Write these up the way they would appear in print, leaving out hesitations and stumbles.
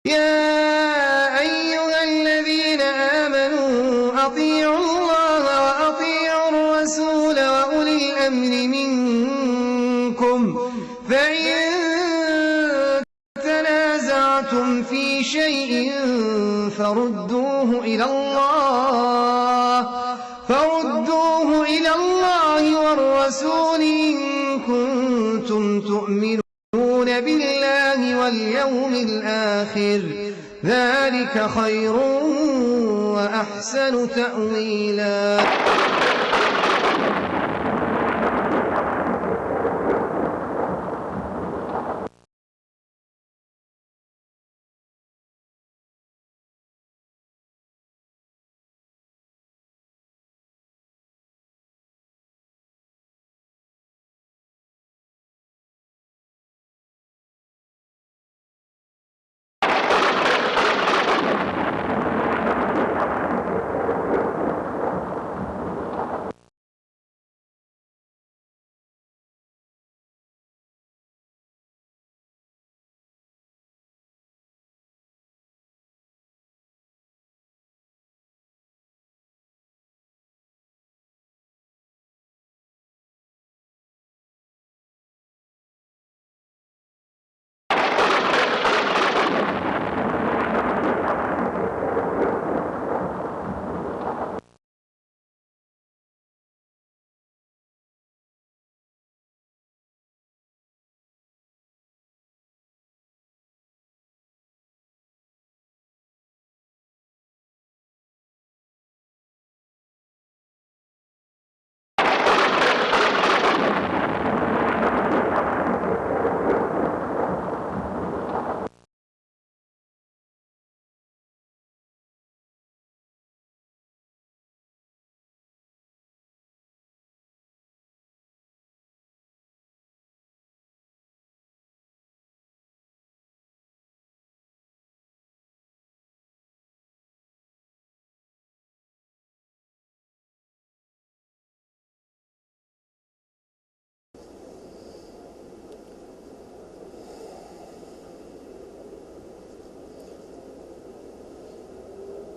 يا أيها الذين آمنوا أطيعوا الله وأطيعوا الرسول وأولي الأمر منكم فإن تنازعتم في شيء فردوه إلى الله والرسول إن كنتم تؤمنون بالله واليوم الآخر ذلك خير وأحسن تأويلا.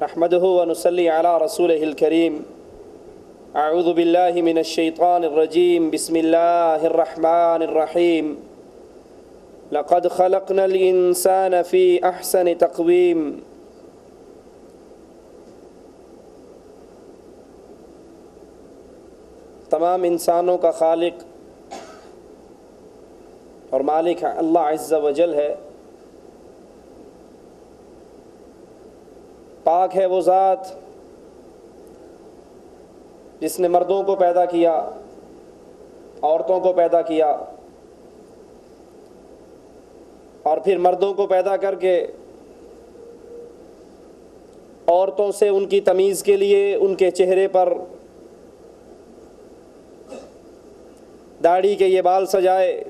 نحمده ونصلي على رسوله الكريم. اعوذ بالله من الشيطان الرجيم. بسم الله الرحمن الرحيم. لقد خلقنا الإنسان في أحسن تقويم. تمام انسانوں کا خالق اور مالک اللہ عز و جل ہے. پاک ہے وہ ذات جس نے مردوں کو پیدا کیا، عورتوں کو پیدا کیا، اور پھر مردوں کو پیدا کر کے عورتوں سے ان کی تمیز کے لیے ان کے چہرے پر داڑھی کے یہ بال سجائے،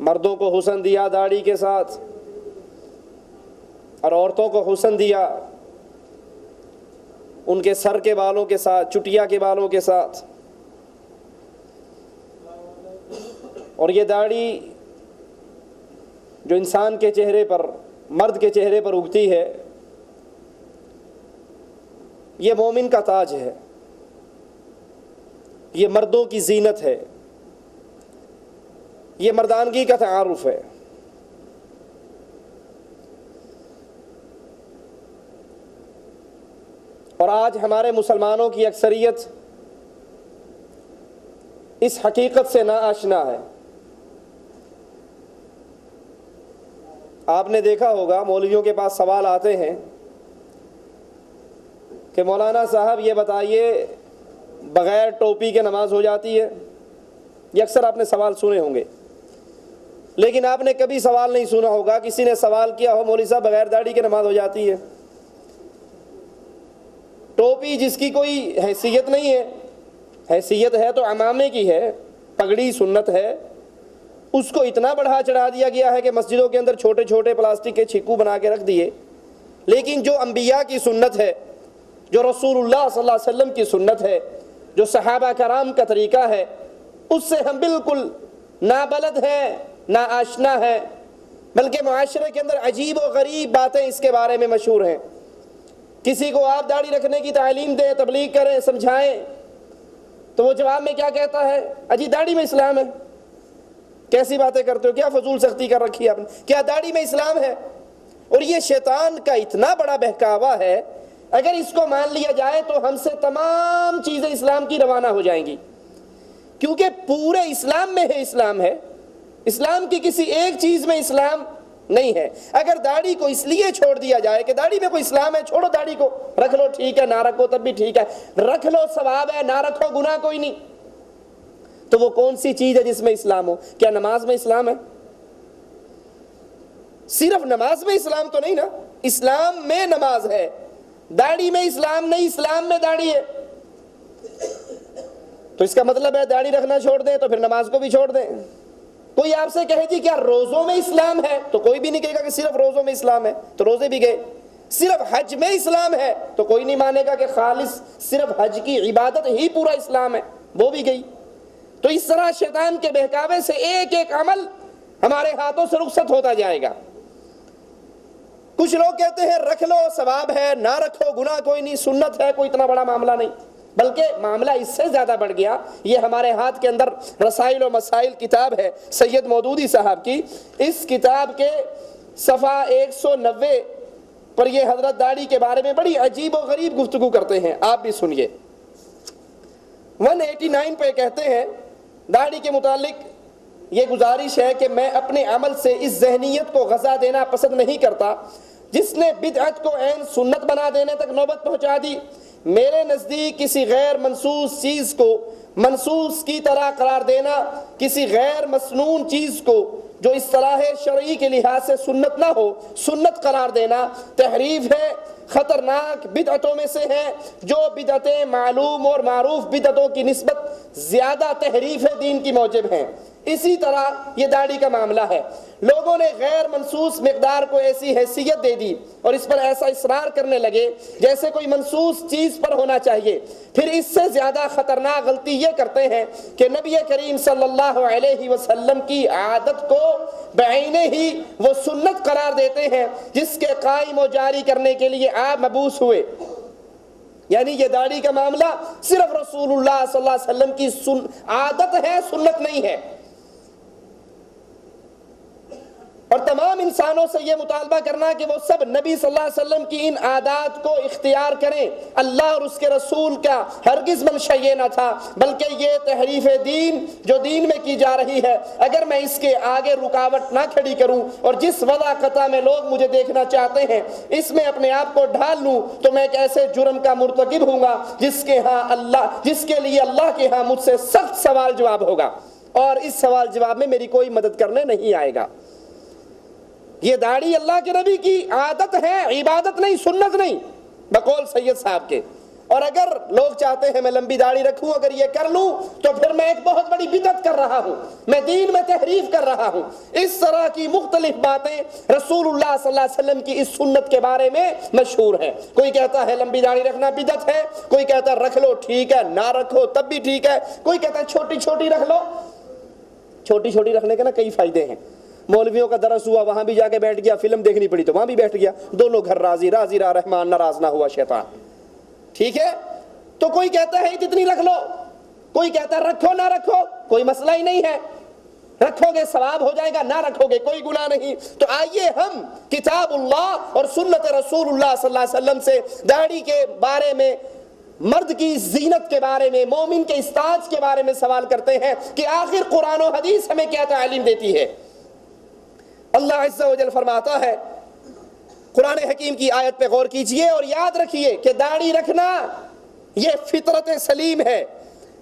مردوں کو حسن دیا داڑھی کے ساتھ اور عورتوں کو حسن دیا ان کے سر کے بالوں کے ساتھ، چٹیا کے بالوں کے ساتھ. اور یہ داڑھی جو انسان کے چہرے پر، مرد کے چہرے پر اگتی ہے، یہ مومن کا تاج ہے، یہ مردوں کی زینت ہے، یہ مردانگی کا تعارف ہے. اور آج ہمارے مسلمانوں کی اکثریت اس حقیقت سے ناآشنا ہے. آپ نے دیکھا ہوگا مولویوں کے پاس سوال آتے ہیں کہ مولانا صاحب یہ بتائیے بغیر ٹوپی کے نماز ہو جاتی ہے؟ یہ اکثر آپ نے سوال سنے ہوں گے، لیکن آپ نے کبھی سوال نہیں سنا ہوگا کسی نے سوال کیا ہو مولوی صاحب بغیر داڑھی کے نماز ہو جاتی ہے؟ ٹوپی جس کی کوئی حیثیت نہیں ہے، حیثیت ہے تو عمامے کی ہے، پگڑی سنت ہے، اس کو اتنا بڑھا چڑھا دیا گیا ہے کہ مسجدوں کے اندر چھوٹے چھوٹے پلاسٹک کے چھکو بنا کے رکھ دیے. لیکن جو انبیاء کی سنت ہے، جو رسول اللہ صلی اللہ علیہ وسلم کی سنت ہے، جو صحابہ کرام کا طریقہ ہے، اس سے ہم بالکل نابلد ہیں، نا آشنا ہے. بلکہ معاشرے کے اندر عجیب و غریب باتیں اس کے بارے میں مشہور ہیں. کسی کو آپ داڑھی رکھنے کی تعلیم دیں، تبلیغ کریں، سمجھائیں، تو وہ جواب میں کیا کہتا ہے؟ اجی داڑھی میں اسلام ہے. کیسی باتیں کرتے ہو، کیا فضول سختی کر رکھی ہے آپ نے، کیا داڑھی میں اسلام ہے؟ اور یہ شیطان کا اتنا بڑا بہکاوا ہے، اگر اس کو مان لیا جائے تو ہم سے تمام چیزیں اسلام کی روانہ ہو جائیں گی، کیونکہ پورے اسلام میں ہے اسلام ہے، اسلام کی کسی ایک چیز میں اسلام نہیں ہے. اگر داڑھی کو اس لیے چھوڑ دیا جائے کہ داڑھی میں کوئی اسلام ہے، چھوڑو داڑھی کو، رکھ لو ٹھیک ہے، نہ رکھو تب بھی ٹھیک ہے، رکھ لو ثواب ہے، نہ رکھو گناہ کوئی نہیں، تو وہ کون سی چیز ہے جس میں اسلام ہو؟ کیا نماز میں اسلام ہے؟ صرف نماز میں اسلام تو نہیں نا، اسلام میں نماز ہے، داڑھی میں اسلام نہیں، اسلام میں داڑھی ہے. تو اس کا مطلب ہے داڑھی رکھنا چھوڑ دیں تو پھر نماز کو بھی چھوڑ دیں. کوئی آپ سے کہے جی کیا روزوں میں اسلام ہے، تو کوئی بھی نہیں کہے گا کہ صرف روزوں میں اسلام ہے، تو روزے بھی گئے. صرف حج میں اسلام ہے تو کوئی نہیں مانے گا کہ خالص صرف حج کی عبادت ہی پورا اسلام ہے، وہ بھی گئی. تو اس طرح شیطان کے بہکاوے سے ایک ایک عمل ہمارے ہاتھوں سے رخصت ہوتا جائے گا. کچھ لوگ کہتے ہیں رکھ لو ثواب ہے، نہ رکھو گناہ کوئی نہیں، سنت ہے، کوئی اتنا بڑا معاملہ نہیں. بلکہ معاملہ اس سے زیادہ بڑھ گیا. یہ ہمارے ہاتھ کے اندر رسائل و مسائل کتاب ہے سید مودودی صاحب کی. اس کتاب کے صفحہ 190 پر یہ حضرت داڑھی کے بارے میں بڑی عجیب و غریب گفتگو کرتے ہیں، آپ بھی سنیے. 189 پہ کہتے ہیں داڑھی کے متعلق یہ گزارش ہے کہ میں اپنے عمل سے اس ذہنیت کو غذا دینا پسند نہیں کرتا جس نے بدعت کو عین سنت بنا دینے تک نوبت پہنچا دی. میرے نزدیک کسی غیر منصوص چیز کو منصوص کی طرح قرار دینا، کسی غیر مسنون چیز کو جو اصطلاح شرعی کے لحاظ سے سنت نہ ہو سنت قرار دینا تحریف ہے، خطرناک بدعتوں میں سے ہے. جو بدعتیں معلوم اور معروف بدعتوں کی نسبت زیادہ تحریف دین کی موجب ہیں. اسی طرح یہ داڑھی کا معاملہ ہے. لوگوں نے غیر منصوص مقدار کو ایسی حیثیت دے دی اور اس پر ایسا اصرار کرنے لگے جیسے کوئی منصوص چیز پر ہونا چاہیے. پھر اس سے زیادہ خطرناک غلطی یہ کرتے ہیں کہ نبی کریم صلی اللہ علیہ وسلم کی عادت کو بعینہ ہی وہ سنت قرار دیتے ہیں جس کے قائم و جاری کرنے کے لیے آپ مبعوث ہوئے. یعنی یہ داڑھی کا معاملہ صرف رسول اللہ صلی اللہ علیہ وسلم کی عادت ہے، سنت نہیں ہے. اور تمام انسانوں سے یہ مطالبہ کرنا کہ وہ سب نبی صلی اللہ علیہ وسلم کی ان عادات کو اختیار کریں. اللہ اور اس کے رسول کا ہرگز منشا یہ نہ تھا، بلکہ یہ تحریف دین جو دین میں کی جا رہی ہے اگر میں اس کے آگے رکاوٹ نہ کھڑی کروں اور جس وضع قطع میں لوگ مجھے دیکھنا چاہتے ہیں اس میں اپنے آپ کو ڈھال لوں تو میں ایک ایسے جرم کا مرتکب ہوں گا جس کے لیے اللہ کے ہاں مجھ سے سخت سوال جواب ہوگا، اور اس سوال جواب میں میری کوئی مدد کرنے نہیں آئے گا. یہ داڑھی اللہ کے نبی کی عادت ہے، عبادت نہیں، سنت نہیں، بقول سید صاحب کے. اور اگر لوگ چاہتے ہیں میں لمبی داڑھی رکھوں، اگر یہ کر لوں تو پھر میں ایک بہت بڑی بدعت کر رہا ہوں، میں دین میں تحریف کر رہا ہوں. اس طرح کی مختلف باتیں رسول اللہ صلی اللہ علیہ وسلم کی اس سنت کے بارے میں مشہور ہیں. کوئی کہتا ہے لمبی داڑھی رکھنا بدعت ہے، کوئی کہتا ہے رکھ لو ٹھیک ہے، نہ رکھو تب بھی ٹھیک ہے، کوئی کہتا ہے چھوٹی چھوٹی رکھ لو. چھوٹی چھوٹی رکھنے کے نا کئی فائدے ہیں. مولویوں کا درس ہوا، وہاں بھی جا کے بیٹھ گیا، فلم دیکھنی پڑی تو وہاں بھی بیٹھ گیا، دونوں گھر راضی، راضی رہا رحمان، ناراض نہ ہوا شیطان. ٹھیک ہے. تو کوئی کہتا ہے اتنی رکھ لو، کوئی کہتا ہے رکھو نہ رکھو کوئی مسئلہ ہی نہیں ہے، رکھو گے ثواب ہو جائے گا، نہ رکھو گے کوئی گناہ نہیں. تو آئیے ہم کتاب اللہ اور سنت رسول اللہ صلی اللہ علیہ وسلم سے داڑھی کے بارے میں، مرد کی زینت کے بارے میں، مومن کے استاج کے بارے میں سوال کرتے ہیں کہ آخر قرآن و حدیث ہمیں کیا تعلیم دیتی ہے. اللہ عز و جل فرماتا ہے، قرآن حکیم کی آیت پہ غور کیجئے اور یاد رکھیے کہ داڑھی رکھنا یہ فطرت سلیم ہے،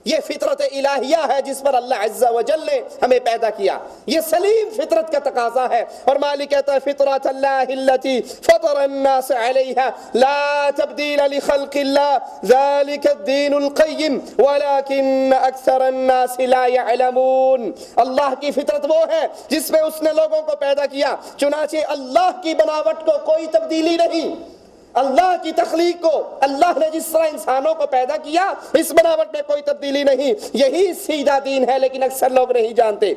یہ فطرت الہیہ ہے جس پر اللہ عز و جل نے ہمیں پیدا کیا. یہ سلیم فطرت کا تقاضا ہے. اور مالک کہتا ہے فطرت اللہ التی فطر الناس علیہا لا تبدیل لخلق اللہ ذلک الدین القیم ولکن اکثر الناس لا يعلمون. اللہ کی فطرت وہ ہے جس میں اس نے لوگوں کو پیدا کیا، چنانچہ اللہ کی بناوٹ کو کوئی تبدیلی نہیں. اللہ کی تخلیق کو اللہ نے جس طرح انسانوں کو پیدا کیا اس بناوٹ میں کوئی تبدیلی نہیں. یہی سیدھا دین ہے لیکن اکثر لوگ نہیں جانتے.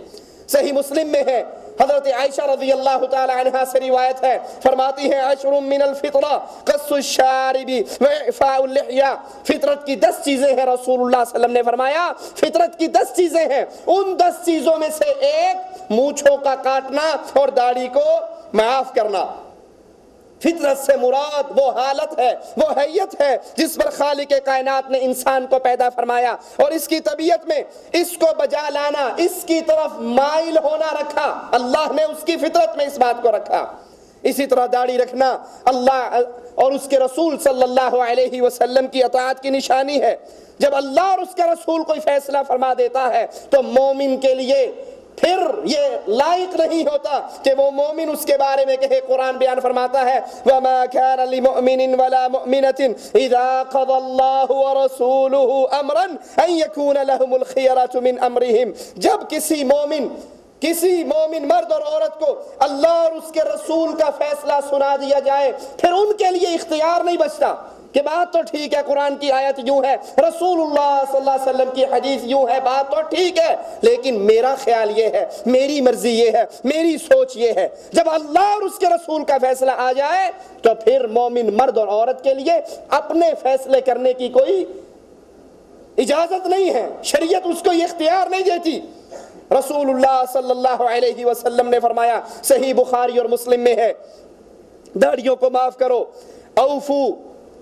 صحیح مسلم میں ہے حضرت عائشہ رضی اللہ تعالی عنہا سے روایت ہے، فرماتی ہیں عشر من الفطرہ قص الشارب واعفاء اللحیہ، فطرت کی 10 چیزیں ہیں، رسول اللہ صلی اللہ علیہ وسلم نے فرمایا فطرت کی 10 چیزیں ہیں، ان 10 چیزوں میں سے ایک مونچھوں کا کاٹنا اور داڑھی کو معاف کرنا۔ فطرت سے مراد وہ حالت ہے، وہ حیت ہے جس پر خالق کائنات نے انسان کو پیدا فرمایا اور اس کی طبیعت میں اس کو بجا لانا، اس کی طرف مائل ہونا رکھا، اللہ نے اس کی فطرت میں اس بات کو رکھا۔ اسی طرح داڑھی رکھنا اللہ اور اس کے رسول صلی اللہ علیہ وسلم کی اطاعت کی نشانی ہے۔ جب اللہ اور اس کے رسول کوئی فیصلہ فرما دیتا ہے تو مومن کے لیے پھر یہ لائق نہیں ہوتا کہ وہ مومن اس کے بارے میں کہے۔ قرآن بیان فرماتا ہے وَمَا كَانَ لِمُؤْمِنٍ وَلَا مُؤْمِنَةٍ إِذَا قَضَى اللَّهُ وَرَسُولُهُ أَمْرًا أَن يَكُونَ لَهُمُ الْخِيَرَةُ مِنْ أَمْرِهِمْ، جب کسی مومن مرد اور عورت کو اللہ اور اس کے رسول کا فیصلہ سنا دیا جائے پھر ان کے لیے اختیار نہیں بچتا کہ بات تو ٹھیک ہے، قرآن کی آیت یوں ہے، رسول اللہ صلی اللہ علیہ وسلم کی حدیث یوں ہے، بات تو ٹھیک ہے، لیکن میرا خیال یہ ہے، میری مرضی یہ ہے، میری سوچ یہ ہے۔ جب اللہ اور اس کے رسول کا فیصلہ آ جائے تو پھر مومن مرد اور عورت کے لیے اپنے فیصلے کرنے کی کوئی اجازت نہیں ہے، شریعت اس کو یہ اختیار نہیں دیتی۔ رسول اللہ صلی اللہ علیہ وسلم نے فرمایا، صحیح بخاری اور مسلم میں ہے، داڑھیوں کو معاف کرو، اوفو،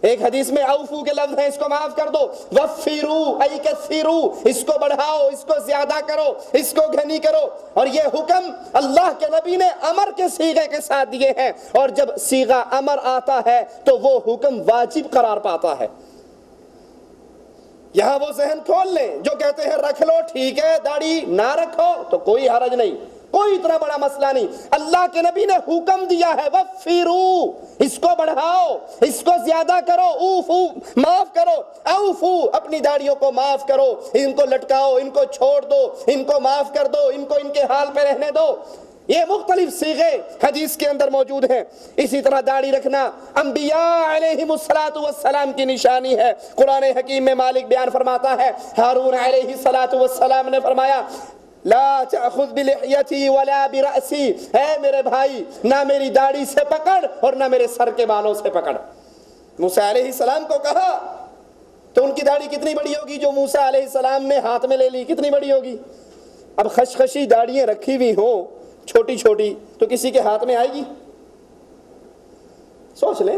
ایک حدیث میں اوفو کے لفظ ہیں، اس کو معاف کر دو، وفرو ای کثیرو، اس کو بڑھاؤ، اس کو زیادہ کرو، اس کو گھنی کرو۔ اور یہ حکم اللہ کے نبی نے امر کے صیغے کے ساتھ دیے ہیں، اور جب صیغہ امر آتا ہے تو وہ حکم واجب قرار پاتا ہے۔ یہاں وہ ذہن کھول لیں جو کہتے ہیں رکھ لو ٹھیک ہے، داڑھی نہ رکھو تو کوئی حرج نہیں، کوئی اتنا بڑا مسئلہ نہیں۔ اللہ کے نبی نے حکم دیا ہے وفرو، اس کو بڑھاؤ، اس کو زیادہ کرو، اوفو معاف کرو، اوفو اپنی داڑھیوں کو معاف کرو، ان کو لٹکاؤ، ان کو چھوڑ دو، ان کو معاف کر دو، ان کو ان کے حال پہ رہنے دو۔ یہ مختلف صیغے حدیث کے اندر موجود ہیں۔ اسی طرح داڑھی رکھنا انبیاء علیہم السلام کی نشانی ہے۔ قرآن حکیم میں مالک بیان فرماتا ہے، ہارون علیہ السلام نے فرمایا لا تأخذ بلحیتی ولا برأسی، اے میرے بھائی نہ میری داڑھی سے پکڑ اور نہ میرے سر کے بالوں سے پکڑ۔ موسیٰ علیہ السلام کو کہا تو ان کی داڑھی کتنی بڑی ہوگی جو موسیٰ علیہ السلام نے ہاتھ میں لے لی، کتنی بڑی ہوگی؟ اب خشخشی داڑھیاں رکھی ہوئی ہوں چھوٹی چھوٹی تو کسی کے ہاتھ میں آئے گی؟ سوچ لیں،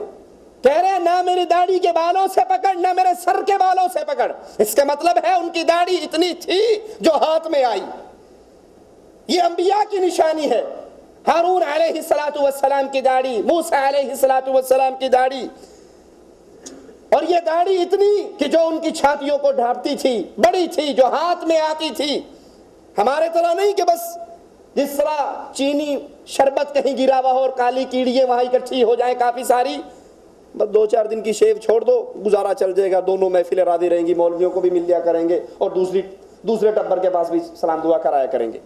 کہہ رہے ہیں نہ میری داڑھی کے بالوں سے پکڑ نہ میرے سر کے بالوں سے پکڑ، اس کا مطلب ہے ان کی داڑھی اتنی تھی جو ہاتھ میں آئی۔ یہ انبیاء کی نشانی ہے، ہارون علیہ السلام کی داڑھی، موسیٰ علیہ السلام کی داڑھی، اور یہ داڑھی اتنی کہ جو ان کی چھاتیوں کو ڈھانپتی تھی، بڑی تھی، جو ہاتھ میں آتی تھی۔ ہمارے طرح نہیں کہ بس جس طرح چینی شربت کہیں گرا ہوا ہو اور کالی کیڑیاں وہاں اکٹھی ہو جائیں کافی ساری، بس 2-4 دن کی شیو چھوڑ دو، گزارا چل جائے گا، دونوں محفلیں راضی رہیں گی، مولویوں کو بھی مل لیا کریں گے اور دوسرے ٹبر کے پاس بھی سلام دعا کرایا کریں گے۔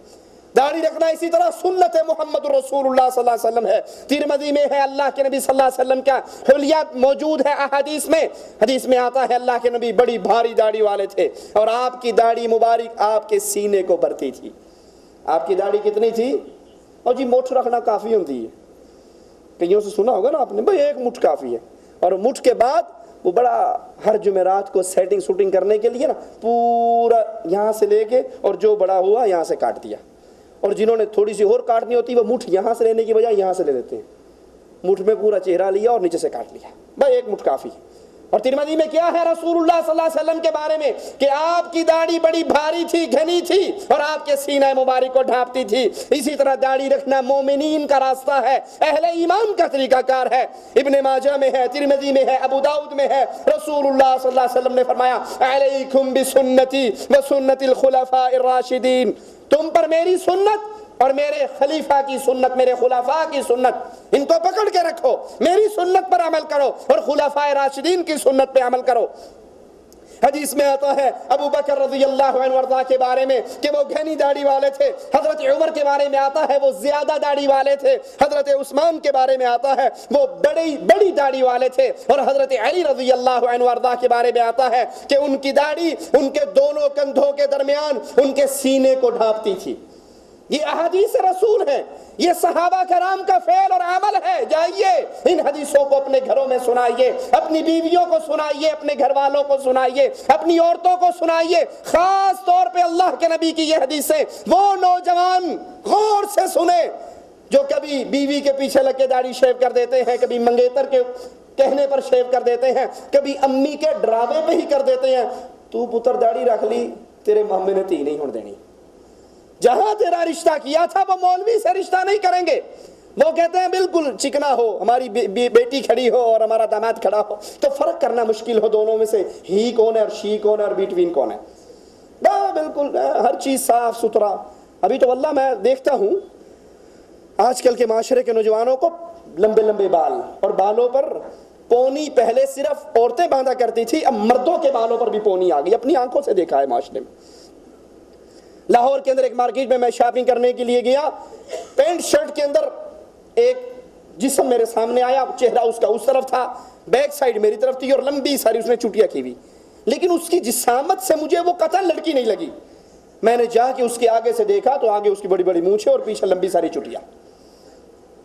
داڑھی رکھنا اسی طرح سنت محمد رسول اللہ صلی اللہ علیہ وسلم ہے۔ ترمذی میں ہے، اللہ کے نبی صلی اللہ علیہ وسلم کا حلیات موجود ہے احادیث میں۔ حدیث میں آتا ہے اللہ کے نبی بڑی بھاری داڑھی والے تھے اور آپ کی داڑھی مبارک آپ کے سینے کو بھرتی تھی۔ آپ کی داڑھی کتنی تھی؟ اور جی مٹھ رکھنا کافی ہوتی ہے، کئیوں سے سنا ہوگا نا آپ نے، بھئی ایک مٹھ کافی ہے، اور مٹھ کے بعد وہ بڑا ہر جمعرات کو سیٹنگ سوٹنگ کرنے کے لیے نا پورا یہاں سے لے کے اور جو بڑا ہوا یہاں سے کاٹ دیا، اور جنہوں نے تھوڑی سی اور کاٹنی ہوتی ہے وہ مٹھ یہاں سے لینے کی بجائے یہاں سے لے لیتے ہیں، مٹھ میں پورا چہرہ لیا اور نیچے سے کاٹ لیا، بھائی ایک مٹھ کافی ہے۔ اور ترمذی میں کیا ہے رسول اللہ صلی اللہ علیہ وسلم کے بارے میں کہ آپ کی داڑھی بڑی بھاری تھی، گھنی تھی، اور آپ کے سینہ مبارک کو ڈھانپتی تھی۔ اسی طرح داڑھی رکھنا مومنین کا راستہ ہے، اہل ایمان کا طریقہ کار ہے۔ ابن ماجہ میں ہے، ترمذی میں ہے، ابو داؤد میں ہے، رسول اللہ صلی اللہ علیہ وسلم نے فرمایا علیکم بسنتی وسنت الخلفاء الراشدین، تم پر میری سنت اور میرے خلیفہ کی سنت، میرے خلفاء کی سنت، ان کو پکڑ کے رکھو، میری سنت پر عمل کرو اور خلفاء راشدین کی سنت پہ عمل کرو۔ حدیث میں آتا ہے ابو بکر رضی اللہ عنہ وارضاہ کے بارے میں کہ وہ گھنی داڑھی والے تھے، حضرت عمر کے بارے میں آتا ہے وہ زیادہ داڑھی والے تھے، حضرت عثمان کے بارے میں آتا ہے وہ بڑی داڑھی والے تھے، اور حضرت علی رضی اللہ عنہ وارضاہ کے بارے میں آتا ہے کہ ان کی داڑھی ان کے دونوں کندھوں کے درمیان ان کے سینے کو ڈھانپتی تھی۔ یہ احادیث رسول ہیں, یہ صحابہ کرام کا فعل اور عمل ہے. جائیے ان حدیثوں کو اپنے گھروں میں سنائیے, اپنی بیویوں کو سنائیے, اپنے گھر والوں کو سنائیے, اپنی عورتوں کو سنائیے. خاص طور پہ اللہ کے نبی کی یہ حدیثیں وہ نوجوان غور سے سنیں جو کبھی بیوی کے پیچھے لگ کے داڑھی شیو کر دیتے ہیں, کبھی منگیتر کے کہنے پر شیو کر دیتے ہیں, کبھی امی کے ڈراوے پہ ہی کر دیتے ہیں. تو پتر داڑھی رکھ لی, تیرے مامے نے تھی نہیں ہونے دینی. جہاں تیرا رشتہ کیا تھا وہ مولوی سے رشتہ نہیں کریں گے. وہ کہتے ہیں بالکل چکنا ہو, ہماری بیٹی کھڑی ہو اور ہمارا داماد کھڑا ہو تو فرق کرنا مشکل ہو دونوں میں سے, ہی کون ہے اور شی کون ہے اور بٹوین کون ہے. بالکل ہر چیز صاف ستھرا. ابھی تو واللہ میں دیکھتا ہوں آج کل کے معاشرے کے نوجوانوں کو لمبے لمبے بال, اور بالوں پر پونی پہلے صرف عورتیں باندھا کرتی تھی, اب مردوں کے بالوں پر بھی پونی آ گئی. اپنی آنکھوں سے دیکھا ہے معاشرے میں. لاہور کے اندر ایک مارکیٹ میں شاپنگ کرنے کے لیے گیا, پینٹ شرٹ کے اندر ایک جسم میرے سامنے آیا, چہرہ اس کا اس طرف تھا, بیک سائڈ میری طرف تھی اور لمبی ساری اس نے چوٹیاں کی ہوئی, لیکن اس کی جسامت سے مجھے وہ قطعاً لڑکی نہیں لگی. میں نے جا کے اس کے آگے سے دیکھا تو آگے اس کی بڑی بڑی مونچھیں اور پیچھے لمبی ساری چوٹیاں.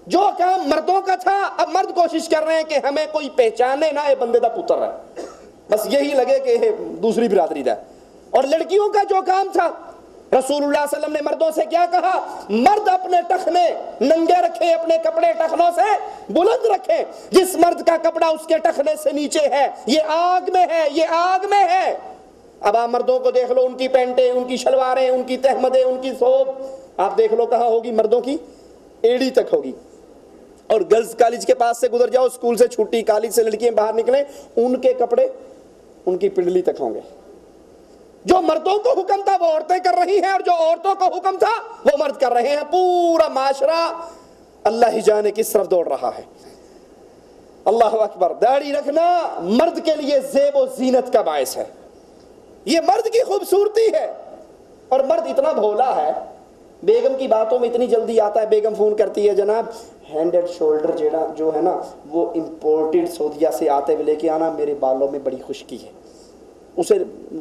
جو کام مردوں کا تھا اب مرد کوشش کر رہے ہیں کہ ہمیں کوئی پہچانے نہ, یہ بندے دا پتر ہے, بس یہی لگے کہ یہ دوسری برادری دا. اور لڑکیوں کا جو کام تھا, رسول اللہ صلی اللہ علیہ وسلم نے مردوں سے کیا کہا, مرد اپنے ٹخنے ننگے رکھے, اپنے کپڑے ٹخنوں سے بلند رکھے. جس مرد کا کپڑا اس کے ٹخنے سے نیچے ہے یہ آگ میں ہے, یہ آگ میں ہے. اب آپ مردوں کو دیکھ لو, ان کی پینٹیں, ان کی شلواریں, ان کی تہمدیں, ان کی ثوب, آپ دیکھ لو کہاں ہوگی, مردوں کی ایڑی تک ہوگی. اور گرلز کالج کے پاس سے گزر جاؤ, اسکول سے چھٹی, کالج سے لڑکیاں باہر نکلیں, ان کے کپڑے ان کی پنڈلی تک ہوں گے. جو مردوں کو حکم تھا وہ عورتیں کر رہی ہیں, اور جو عورتوں کو حکم تھا وہ مرد کر رہے ہیں. پورا معاشرہ اللہ ہی جانے کس طرف دوڑ رہا ہے. اللہ اکبر. داڑھی رکھنا مرد کے لیے زیب و زینت کا باعث ہے, یہ مرد کی خوبصورتی ہے. اور مرد اتنا بھولا ہے, بیگم کی باتوں میں اتنی جلدی آتا ہے. بیگم فون کرتی ہے, جناب ہینڈ اینڈ شولڈر جو ہے نا وہ امپورٹڈ سعودیہ سے آتے ہوئے لے کے آنا, میرے بالوں میں بڑی خشکی ہے. اسے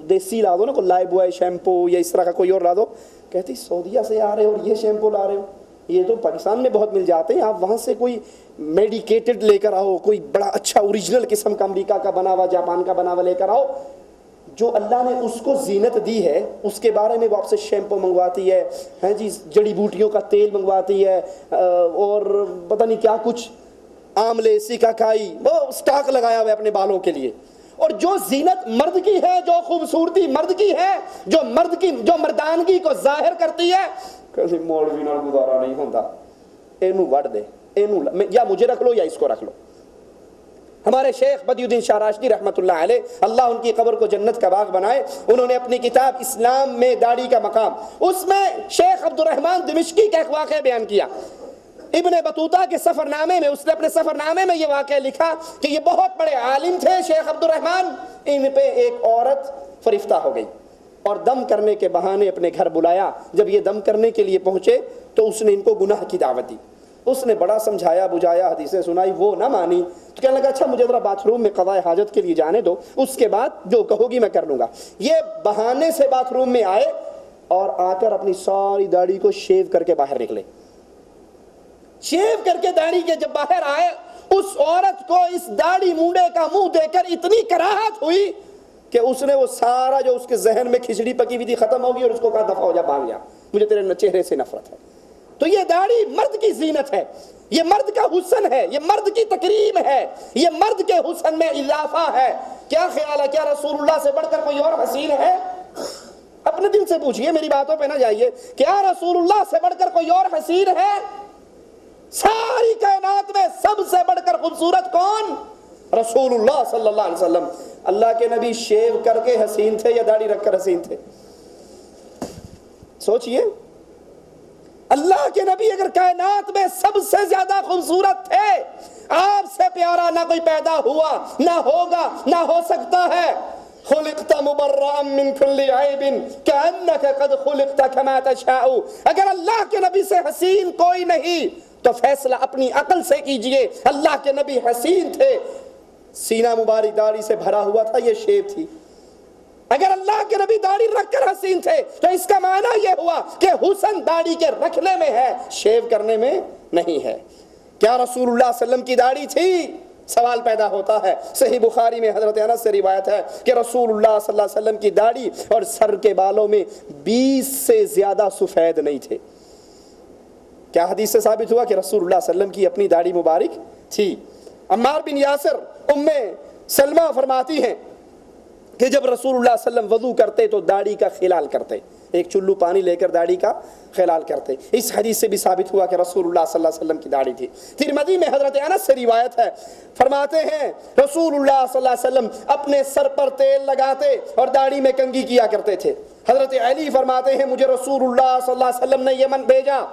دیسی لا دو نا, کوئی لائف بوائے شیمپو یا اس طرح کا کوئی اور لا دو. کہتی سعودیہ سے آ رہے ہو اور یہ شیمپو لا رہے ہو, یہ تو پاکستان میں بہت مل جاتے ہیں, آپ وہاں سے کوئی میڈیکیٹڈ لے کر آؤ, کوئی بڑا اچھا اوریجنل قسم کا امریکہ کا بنا ہوا, جاپان کا بنا ہوا لے کر آؤ. جو اللہ نے اس کو زینت دی ہے اس کے بارے میں وہ آپ سے شیمپو منگواتی ہے, ہیں جی جڑی بوٹیوں کا تیل منگواتی ہے, اور پتہ نہیں کیا کچھ, آملے, سیکاکائی, وہ سٹاک لگایا ہوا ہے اپنے بالوں کے لیے. اور جو زینت مرد کی ہے, جو خوبصورتی مرد کی ہے, جو مردانگی کو ظاہر کرتی ہے, کسی مولوی نال گزارا نہیں ہوتا, اینو وڑ دے, اینو یا مجھے رکھ لو یا اس کو رکھ لو. ہمارے شیخ بدی الدین شاہ راشدی رحمۃ اللہ علیہ, اللہ ان کی قبر کو جنت کا باغ بنائے, انہوں نے اپنی کتاب اسلام میں داڑھی کا مقام, اس میں شیخ عبد الرحمن دمشقی کا ایک واقعہ بیان کیا. ابن بطوطہ کے سفر نامے میں, اس نے اپنے سفر نامے میں یہ واقعہ لکھا کہ یہ بہت بڑے عالم تھے شیخ عبد الرحمن, ان پہ ایک عورت فرفتہ ہو گئی اور دم کرنے کے بہانے اپنے گھر بلایا. جب یہ دم کرنے کے لیے پہنچے تو اس نے ان کو گناہ کی دعوت دی. اس نے بڑا سمجھایا بجھایا, حدیثیں سنائی, وہ نہ مانی. تو کہنے لگا اچھا مجھے ذرا باتھ روم میں قضاء حاجت کے لیے جانے دو, اس کے بعد جو کہو گی میں کر لوں گا. یہ بہانے سے باتھ روم میں آئے اور آ کر اپنی ساری داڑھی کو شیو کر کے باہر نکلے. شیو کر کے داڑھی کے جب باہر آئے, اس عورت کو اس داڑھی مونڈے کا منہ دے کر اتنی کراہت ہوئی کہ اس نے وہ سارا جو اس کے ذہن میں کھچڑی پکی ہوئی تھی ختم ہوگی, اور اس کو کہا دفع ہو جا, بھاگ جا, مجھے تیرے چہرے سے نفرت ہے. تو یہ داڑھی مرد کی زینت ہے, یہ مرد کا حسن ہے, یہ مرد کی تکریم ہے, یہ مرد کے حسن میں اضافہ ہے. کیا خیال ہے, کیا رسول اللہ سے بڑھ کر کوئی اور حسین ہے؟ اپنے دل سے پوچھئے, میری باتوں پہ نہ جائیے. کیا رسول اللہ سے بڑھ کر کوئی اور حسین ہے؟ ساری کائنات میں سب سے بڑھ کر خوبصورت کون؟ رسول اللہ صلی اللہ علیہ وسلم. اللہ کے نبی شیو کر کے حسین تھے یا داڑھی رکھ کر حسین تھے؟ سوچئے. اللہ کے نبی اگر کائنات میں سب سے زیادہ خوبصورت تھے, آپ سے پیارا نہ کوئی پیدا ہوا, نہ ہوگا, نہ ہو سکتا ہے. خلقت مبرئا من كل عیب كأنك قد خلقت كما تشاء. اگر اللہ کے نبی سے حسین کوئی نہیں تو فیصلہ اپنی عقل سے کیجئے. اللہ کے نبی حسین تھے, سینہ مبارک داڑھی سے بھرا ہوا تھا, یہ شیو تھی. اگر اللہ کے نبی داڑھی رکھ کر حسین تھے تو اس کا معنی یہ ہوا کہ حسن داڑھی کے رکھنے میں ہے، شیو کرنے میں نہیں ہے۔ کیا رسول اللہ صلی اللہ علیہ وسلم کی داڑھی تھی؟ سوال پیدا ہوتا ہے۔ صحیح بخاری میں حضرت انس سے روایت ہے کہ رسول اللہ صلی اللہ علیہ وسلم کی داڑھی اور سر کے بالوں میں 20 سے زیادہ سفید نہیں تھے۔ کیا حدیث سے ثابت ہوا کہ رسول اللہ صلی اللہ علیہ وسلم کی اپنی داڑھی مبارک تھی؟ عمار بن یاسر ام سلمہ فرماتی ہیں کہ جب رسول اللہ صلی اللہ علیہ وسلم وضو کرتے تو داڑھی کا خلال کرتے، ایک چلو پانی لے کر داڑھی کا خلال کرتے۔ اس حدیث سے بھی ثابت ہوا کہ رسول اللہ صلی اللہ علیہ وسلم کی داڑھی تھی۔ ترمذی میں حضرت انس سے روایت ہے، فرماتے ہیں رسول اللہ صلی اللہ علیہ وسلم اپنے سر پر تیل لگاتے اور داڑھی میں کنگھی کیا کرتے تھے۔ حضرت علی فرماتے ہیں مجھے رسول اللہ صلی اللہ علیہ وسلم نے یمن بھیجا۔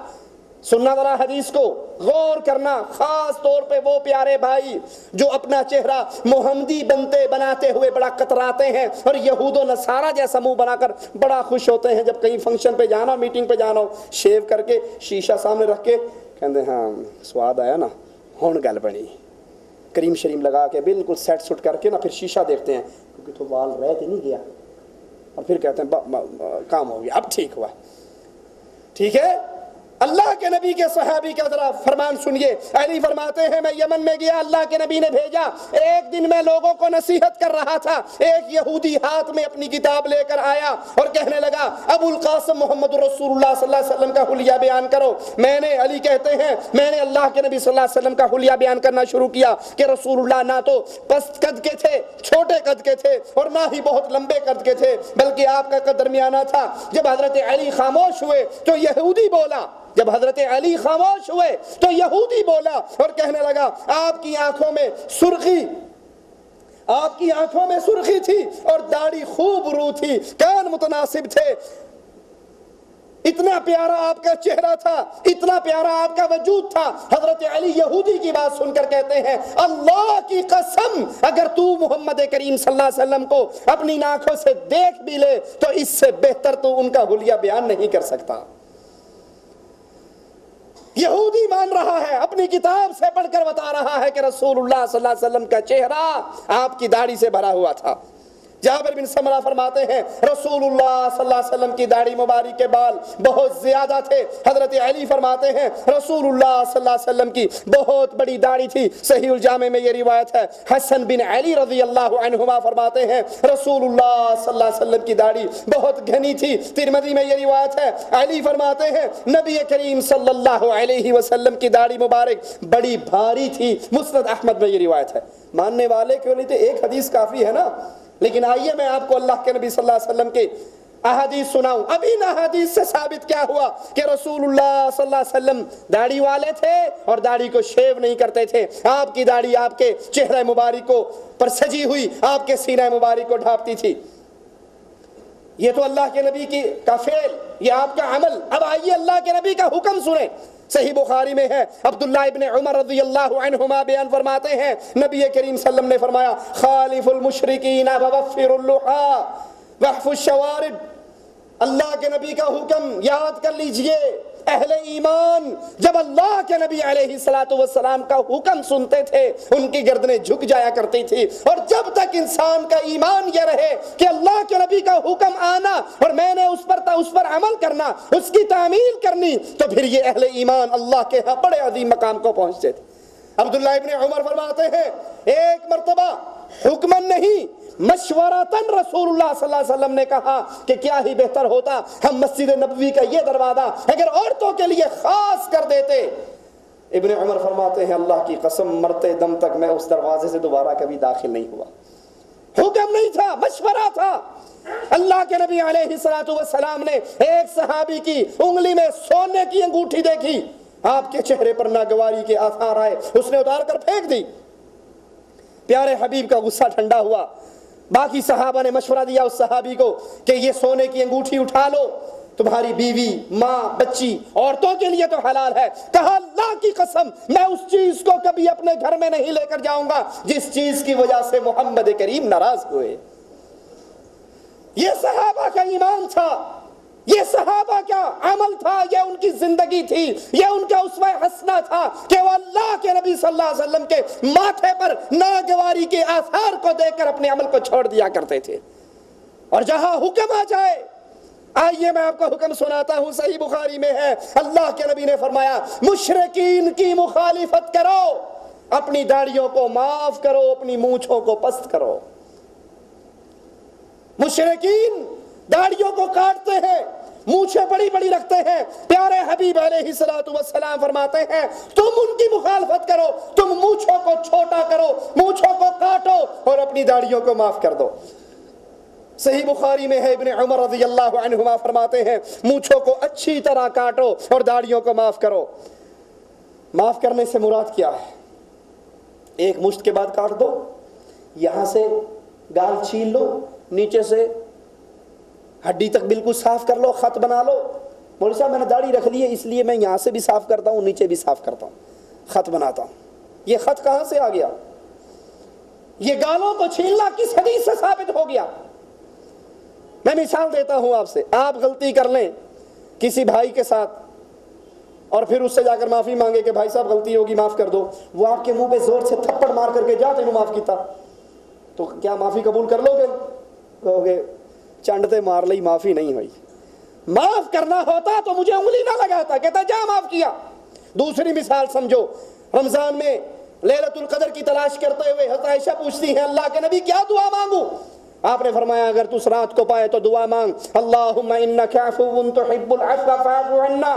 سننا ذرا حدیث کو، غور کرنا، خاص طور پہ وہ پیارے بھائی جو اپنا چہرہ محمدی بناتے ہوئے بڑا کتراتے ہیں اور یہود و نصارہ جیسا منہ بنا کر بڑا خوش ہوتے ہیں جب کہیں فنکشن پہ جانا، میٹنگ پہ جانا ہو، شیو کر کے شیشہ سامنے رکھ کے کہتے ہیں ہاں سواد آیا نا، ہون گل بنی، کریم شریم لگا کے بالکل سیٹ سٹ کر کے نا پھر شیشہ دیکھتے ہیں کیونکہ تو وال رہ کے نہیں گیا، اور پھر کہتے ہیں کام ہو گیا، اب ٹھیک ہوا۔ ٹھیک ہے، اللہ کے نبی کے صحابی کا ذرا فرمان سنیے۔ علی فرماتے ہیں میں یمن میں گیا، اللہ کے نبی نے بھیجا، ایک دن میں لوگوں کو نصیحت کر رہا تھا، ایک یہودی ہاتھ میں اپنی کتاب لے کر آیا اور کہنے لگا ابو القاسم محمد رسول اللہ صلی اللہ علیہ وسلم کا حلیہ بیان کرو۔ میں نے، علی کہتے ہیں، میں نے اللہ کے نبی صلی اللہ علیہ وسلم کا حلیہ بیان کرنا شروع کیا کہ رسول اللہ نہ تو پست قد کے تھے، چھوٹے قد کے تھے، اور نہ ہی بہت لمبے قد کے تھے، بلکہ آپ کا قد درمیانہ تھا۔ جب حضرت علی خاموش ہوئے تو یہودی بولا، جب حضرت علی خاموش ہوئے تو یہودی بولا اور کہنے لگا آپ کی آنکھوں میں سرخی تھی اور داڑھی خوب رو تھی، کان متناسب تھے، اتنا پیارا آپ کا چہرہ تھا، اتنا پیارا آپ کا وجود تھا۔ حضرت علی یہودی کی بات سن کر کہتے ہیں اللہ کی قسم اگر تو محمد کریم صلی اللہ علیہ وسلم کو اپنی آنکھوں سے دیکھ بھی لے تو اس سے بہتر تو ان کا حلیہ بیان نہیں کر سکتا۔ یہودی مان رہا ہے، اپنی کتاب سے پڑھ کر بتا رہا ہے کہ رسول اللہ صلی اللہ علیہ وسلم کا چہرہ آپ کی داڑھی سے بھرا ہوا تھا۔ جابر بن سمرہ فرماتے ہیں رسول اللہ صلی اللہ علیہ وسلم کی داڑھی مبارک کے بال بہت زیادہ تھے۔ حضرت علی فرماتے ہیں رسول اللہ صلی اللہ علیہ وسلم کی بہت بڑی داڑھی تھی۔ صحیح الجامع میں یہ روایت ہے۔ حسن بن علی رضی اللہ عنہما فرماتے ہیں رسول اللہ صلی اللہ علیہ وسلم کی داڑھی بہت گھنی تھی۔ ترمذی میں یہ روایت ہے۔ علی فرماتے ہیں نبی کریم صلی اللہ علیہ وسلم کی داڑھی مبارک بڑی بھاری تھی۔ مسند احمد میں یہ روایت ہے۔ ماننے والے کیوں نہیں تھے؟ ایک حدیث کافی ہے نا، لیکن آئیے میں آپ کو اللہ کے نبی صلی اللہ علیہ وسلم کے احادیث سناؤں۔ ابھی ان احادیث سے ثابت کیا ہوا کہ رسول اللہ صلی اللہ علیہ وسلم داڑھی والے تھے اور داڑھی کو شیو نہیں کرتے تھے۔ آپ کی داڑھی آپ کے چہرہ مبارک کو پر سجی ہوئی آپ کے سینہ مبارک کو ڈھانپتی تھی۔ یہ تو اللہ کے نبی کی کا فعل، یہ آپ کا عمل۔ اب آئیے اللہ کے نبی کا حکم سنیں۔ صحیح بخاری میں ہے، عبداللہ ابن عمر رضی اللہ عنہما بیان فرماتے ہیں نبی کریم صلی اللہ علیہ وسلم نے فرمایا خالف المشرکین ووفر اللحى واحفظ الشوارب۔ اللہ کے نبی کا حکم یاد کر لیجئے، اہل ایمان جب اللہ کے نبی علیہ السلام کا حکم سنتے تھے ان کی گردنیں جھک جایا کرتی تھی، اور جب تک انسان کا ایمان یہ رہے کہ اللہ کے نبی کا حکم آنا اور میں نے اس پر عمل کرنا، اس کی تعمیل کرنی، تو پھر یہ اہل ایمان اللہ کے ہاں بڑے عظیم مقام کو پہنچتے تھے۔ عبداللہ ابن عمر فرماتے ہیں ایک مرتبہ حکماً نہیں مشورتاً رسول اللہ صلی اللہ علیہ وسلم نے کہا کہ کیا ہی بہتر ہوتا ہم مسجد نبوی کا یہ دروازہ اگر عورتوں کے لیے خاص کر دیتے۔ ابن عمر فرماتے ہیں اللہ کی قسم مرتے دم تک میں اس دروازے سے دوبارہ کبھی داخل نہیں ہوا۔ حکم نہیں تھا، مشورہ تھا۔ اللہ کے نبی علیہ السلام نے ایک صحابی کی انگلی میں سونے کی انگوٹھی دیکھی، آپ کے چہرے پر ناگواری کے آثار آئے، اس نے اتار کر پھینک دی۔ پیارے حبیب کا غصہ ٹھنڈا ہوا، باقی صحابہ نے مشورہ دیا اس صحابی کو کہ یہ سونے کی انگوٹھی اٹھا لو، تمہاری بیوی، ماں، بچی، عورتوں کے لیے تو حلال ہے۔ کہا اللہ کی قسم میں اس چیز کو کبھی اپنے گھر میں نہیں لے کر جاؤں گا جس چیز کی وجہ سے محمد کریم ناراض ہوئے۔ یہ صحابہ کا ایمان تھا، یہ صحابہ کا عمل تھا، یہ ان کی زندگی تھی، یہ ان کا اسوہ حسنہ تھا کہ وہ اللہ کے نبی صلی اللہ علیہ وسلم کے ماتھے پر ناگواری کے آثار کو دیکھ کر اپنے عمل کو چھوڑ دیا کرتے تھے۔ اور جہاں حکم آ جائے، آئیے میں آپ کو حکم سناتا ہوں، صحیح بخاری میں ہے، اللہ کے نبی نے فرمایا مشرکین کی مخالفت کرو، اپنی داڑھیوں کو معاف کرو، اپنی مونچھوں کو پست کرو۔ مشرکین داڑھیوں کو کاٹتے ہیں، مونچھیں بڑی بڑی رکھتے ہیں، پیارے حبیب علیہ الصلوۃ والسلام فرماتے ہیں تم ان کی مخالفت کرو، تم مونچھوں کو چھوٹا کرو، مونچھوں کو کاٹو اور اپنی داڑھیوں کو معاف کر دو۔ صحیح بخاری میں ہے، ابن عمر رضی اللہ عنہما فرماتے ہیں مونچھوں کو اچھی طرح کاٹو اور داڑھیوں کو معاف کرو۔ معاف کرنے سے مراد کیا ہے؟ ایک مشت کے بعد کاٹ دو، یہاں سے گال چھیل لو، نیچے سے ہڈی تک بالکل صاف کر لو، خط بنا لو، مولوی صاحب میں نے داڑھی رکھ لی ہے اس لیے میں یہاں سے بھی صاف کرتا ہوں، نیچے بھی صاف کرتا ہوں، خط بناتا ہوں۔ یہ خط کہاں سے آ گیا؟ یہ گالوں کو چھیلنا کس حدیث سے ثابت ہو گیا؟ میں مثال دیتا ہوں آپ سے، آپ غلطی کر لیں کسی بھائی کے ساتھ اور پھر اس سے جا کر معافی مانگے کہ بھائی صاحب غلطی ہوگی معاف کر دو، وہ آپ کے منہ پہ زور سے تھپڑ مار کر کے جا تینوں معاف کیتا، تو کیا معافی قبول کر لو گے؟ کہو گے چنڈ تے مار لئی، معافی نہیں ہوئی۔ معاف کرنا ہوتا تو مجھے انگلی نہ لگاتا، کہتا جا معاف کیا۔ دوسری مثال سمجھو، رمضان میں لیلۃ القدر کی تلاش کرتے ہوئے حضرت عائشہ پوچھتی ہیں اللہ کے نبی کیا دعا مانگوں؟ آپ نے فرمایا اگر تو اس رات کو پائے تو دعا مانگ اللہم انک عفو تحب العفو فاعف عنا،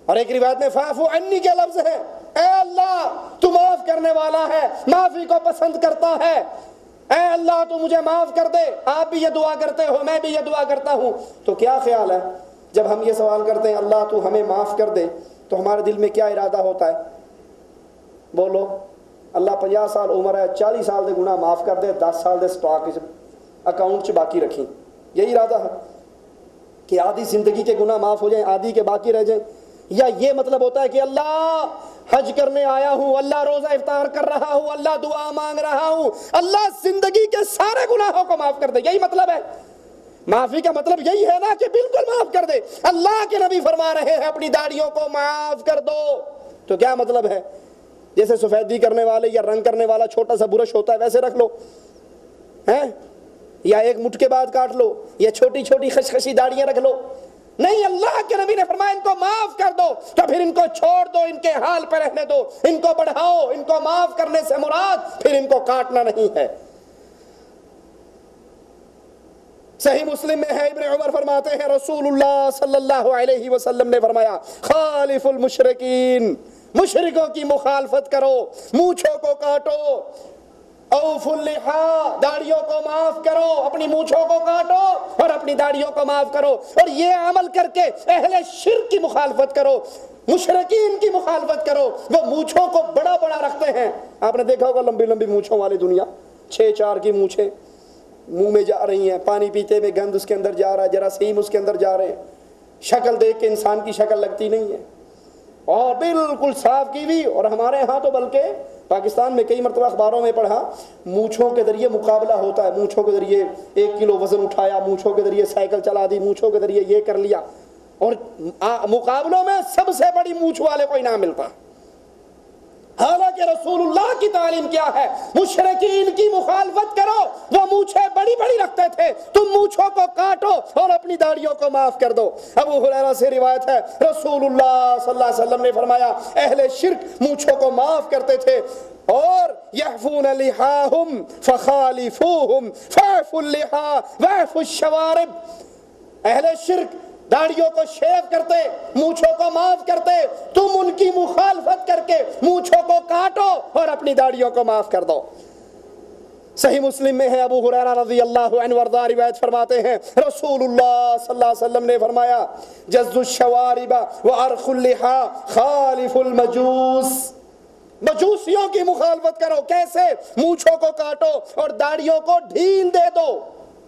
اور ایک روایت میں فاعف عنی کے لفظ ہے، اے اللہ تو معاف کرنے والا ہے، معافی کو پسند کرتا ہے، اے اللہ تو مجھے معاف کر دے۔ آپ بھی یہ دعا کرتے ہو، میں بھی یہ دعا کرتا ہوں۔ تو کیا خیال ہے جب ہم یہ سوال کرتے ہیں اللہ تو ہمیں معاف کر دے، تو ہمارے دل میں کیا ارادہ ہوتا ہے؟ بولو، اللہ 50 سال عمر ہے، 40 سال دے گناہ معاف کر دے، 10 سال دے سٹاک اکاؤنٹ چ باقی رکھیں، یہی ارادہ ہے کہ آدھی زندگی کے گناہ معاف ہو جائیں، آدھی کے باقی رہ جائیں؟ یا یہ مطلب ہوتا ہے کہ اللہ حج کرنے آیا ہوں، اللہ روزہ افطار کر رہا ہوں، اللہ دعا مانگ رہا ہوں، اللہ زندگی کے سارے گناہوں کو معاف کر دے، یہی مطلب ہے؟ معافی کا مطلب یہی ہے نا کہ بالکل معاف کر دے۔ اللہ کے نبی فرما رہے ہیں اپنی داڑھیوں کو معاف کر دو، تو کیا مطلب ہے؟ جیسے سفیدی کرنے والے یا رنگ کرنے والا چھوٹا سا برش ہوتا ہے ویسے رکھ لو ہیں، یا ایک مٹھ کے بعد کاٹ لو، یا چھوٹی چھوٹی خشخشی داڑیاں رکھ لو؟ نہیں، اللہ کے نبی نے فرمایا ان کو معاف کر دو، تو پھر ان کو چھوڑ دو، ان کے حال پہ رہنے دو، ان کو بڑھاؤ۔ ان کو معاف کرنے سے مراد پھر ان کو کاٹنا نہیں ہے۔ صحیح مسلم میں ہے، ابن عمر فرماتے ہیں رسول اللہ صلی اللہ علیہ وسلم نے فرمایا خالف المشرکین، مشرکوں کی مخالفت کرو، مونچھوں کو کاٹو، اوفوا اللحا، داڑھیوں کو معاف کرو، اپنی مونچھوں کو کاٹو اور اپنی داڑھیوں کو معاف کرو، اور یہ عمل کر کے اہل شرک کی مخالفت کرو، مشرکین کی مخالفت کرو۔ وہ مونچھوں کو بڑا بڑا رکھتے ہیں، آپ نے دیکھا ہوگا لمبی لمبی مونچھوں والی دنیا، 6-4 کی مونچھیں منہ میں جا رہی ہیں، پانی پیتے میں گند اس کے اندر جا رہا ہے، جراثیم اس کے اندر جا رہے ہیں، شکل دیکھ کے انسان کی شکل لگتی نہیں ہے، اور بالکل صاف کی ہوئی۔ اور ہمارے ہاں تو بلکہ پاکستان میں کئی مرتبہ اخباروں میں پڑھا مونچھوں کے ذریعے مقابلہ ہوتا ہے، مونچھوں کے ذریعے 1 کلو وزن اٹھایا، مونچھوں کے ذریعے سائیکل چلا دی، مونچھوں کے ذریعے یہ کر لیا، اور مقابلوں میں سب سے بڑی مونچھ والے کو انعام ملتا۔ حالانکہ رسول اللہ کی تعلیم کیا ہے؟ مشرکین کی مخالفت کرو، وہ مونچھیں بڑی بڑی رکھتے تھے، تم مونچھوں کو کاٹو اور اپنی داڑھیوں کو معاف کر دو۔ ابو ہریرہ سے روایت ہے رسول اللہ صلی اللہ علیہ وسلم نے فرمایا اہل شرک مونچھوں کو معاف کرتے تھے، اور یحفون لحاہم فخالفوہم فاعفوا اللحا واعفوا الشوارب، اہل شرک داڑھیوں کو شیو کرتے، مونچھوں کو معاف کرتے، تم ان کی مخالفت کر کے مونچھوں کو کاٹو اور اپنی داڑھیوں کو معاف کر دو۔ صحیح مسلم میں ہے، ابو ہریرہ رضی اللہ عنہ وارضاہ روایت فرماتے ہیں رسول اللہ صلی اللہ علیہ وسلم نے فرمایا جز الشوارب وارخ اللحا خالف المجوس، مجوسیوں کی مخالفت کرو۔ کیسے؟ مونچھوں کو کاٹو اور داڑھیوں کو ڈھیل دے دو۔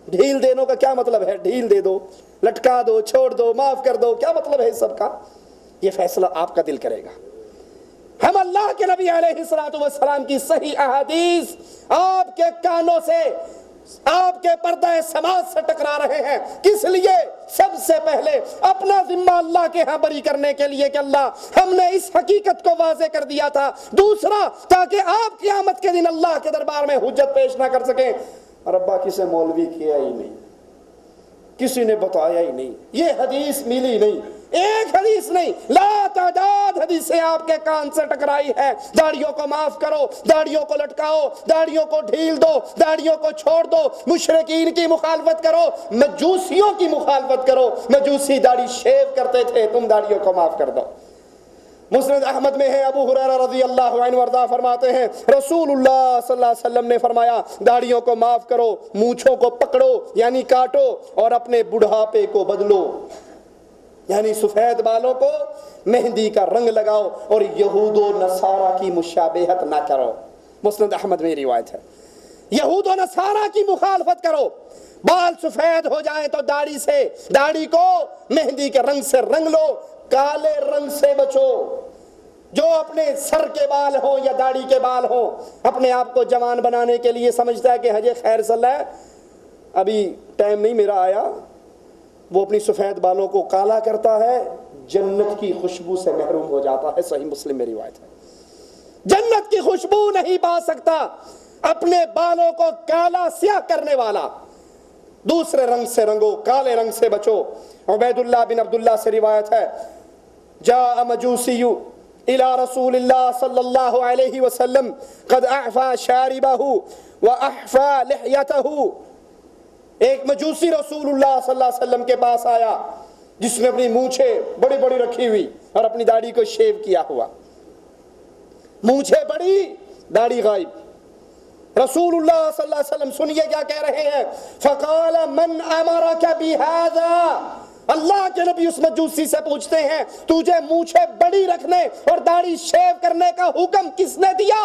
ڈھیل دینے کا کیا مطلب ہے؟ ڈھیل دے دو، لٹکا دو، چھوڑ دو، معاف کر دو، کیا مطلب ہے اس سب کا؟ یہ فیصلہ آپ کا دل کرے گا۔ ہم اللہ کے نبی علیہ الصلوۃ والسلام کی صحیح احادیث آپ کے کانوں سے، آپ کے پردہ سماعت سے ٹکرا رہے ہیں، کس لیے؟ سب سے پہلے اپنا ذمہ اللہ کے ہاں بری کرنے کے لیے کہ اللہ ہم نے اس حقیقت کو واضح کر دیا تھا، دوسرا تاکہ آپ قیامت کے دن اللہ کے دربار میں حجت پیش نہ کر سکیں۔ اور ابا کسی مولوی کیا ہی نہیں, کسی نے بتایا ہی نہیں, یہ حدیث ملی نہیں, ایک حدیث نہیں, لا تعداد حدیثیں آپ کے کان سے ٹکرائی ہے. داڑھیوں کو معاف کرو, داڑھیوں کو لٹکاؤ, داڑھیوں کو ڈھیل دو, داڑھیوں کو چھوڑ دو, مشرکین کی مخالفت کرو, مجوسیوں کی مخالفت کرو. مجوسی داڑھی شیو کرتے تھے, تم داڑھیوں کو معاف کر دو. مسند احمد میں ہے, ابو ہریرہ رضی اللہ عنہ وارضاہ فرماتے ہیں رسول اللہ صلی اللہ علیہ وسلم نے فرمایا داڑھیوں کو معاف کرو, مونچھوں کو پکڑو یعنی کاٹو, اور اپنے بڑھاپے کو بدلو یعنی سفید بالوں کو مہندی کا رنگ لگاؤ, اور یہود و نصارہ کی مشابہت نہ کرو. مسند احمد میں روایت ہے, یہود و نصارہ کی مخالفت کرو. بال سفید ہو جائیں تو داڑھی کو مہندی کے رنگ سے رنگ لو, کالے رنگ سے بچو. جو اپنے سر کے بال ہوں یا داڑھی کے بال ہوں, اپنے آپ کو جوان بنانے کے لیے سمجھتا ہے کہ حج خیر صلی اللہ ہے, ابھی ٹائم نہیں میرا آیا, وہ اپنی سفید بالوں کو کالا کرتا ہے, جنت کی خوشبو سے محروم ہو جاتا ہے. صحیح مسلم میں روایت ہے. جنت کی خوشبو نہیں پا سکتا اپنے بالوں کو کالا سیاہ کرنے والا. دوسرے رنگ سے رنگو, کالے رنگ سے بچو. عبید اللہ بن عبداللہ سے روایت ہے, جاء مجوسی الى رسول اللہ صلی اللہ علیہ وسلم قد اعفى شاربه واحفى لحيته. ایک مجوسی رسول اللہ صلی اللہ علیہ وسلم کے پاس آیا جس نے اپنی مونچھیں بڑی بڑی رکھی ہوئی اور اپنی داڑھی کو شیو کیا ہوا, مونچھیں بڑی داڑھی غائب. رسول اللہ صلی اللہ علیہ وسلم سنیے کیا کہہ رہے ہیں, فقال من امرک بہذا. اللہ کے نبی اس مجوسی سے پوچھتے ہیں تجھے مونچھیں بڑی رکھنے اور داڑھی شیو کرنے کا حکم کس نے دیا؟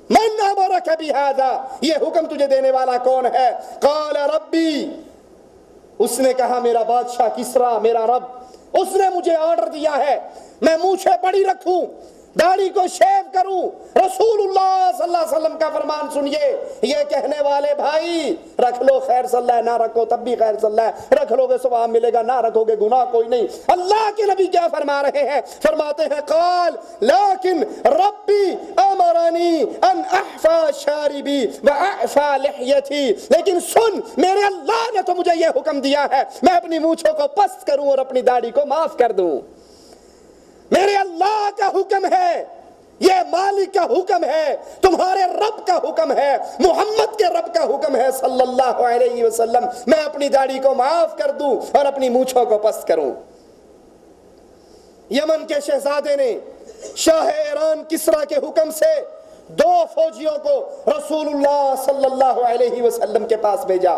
من امرک بہذا, یہ حکم تجھے دینے والا کون ہے؟ قال ربی, اس نے کہا میرا بادشاہ کسریٰ, میرا رب, اس نے مجھے آرڈر دیا ہے میں مونچھیں بڑی رکھوں, داڑھی کو شیو کروں. رسول اللہ صلی اللہ علیہ وسلم کا فرمان سنیے. یہ کہنے والے بھائی رکھ لو خیر صلی اللہ ہے, نہ رکھو تب بھی خیر صلی اللہ ہے, رکھ لو گے ثواب ملے گا, نہ رکھو گے گناہ کوئی نہیں. اللہ کے نبی کیا فرما رہے ہیں؟ فرماتے ہیں قال لیکن ربی امرنی ان احفی شاربی واعفی لحیتی. لیکن سن, میرے اللہ نے تو مجھے یہ حکم دیا ہے میں اپنی مونچھوں کو پست کروں اور اپنی داڑھی کو معاف کر دوں. میرے اللہ کا حکم ہے, یہ مالک کا حکم ہے, تمہارے رب کا حکم ہے, محمد کے رب کا حکم ہے صلی اللہ علیہ وسلم, میں اپنی داڑھی کو معاف کر دوں اور اپنی مونچھوں کو پست کروں. یمن کے شہزادے نے شاہ ایران کسریٰ کے حکم سے 2 فوجیوں کو رسول اللہ صلی اللہ علیہ وسلم کے پاس بھیجا.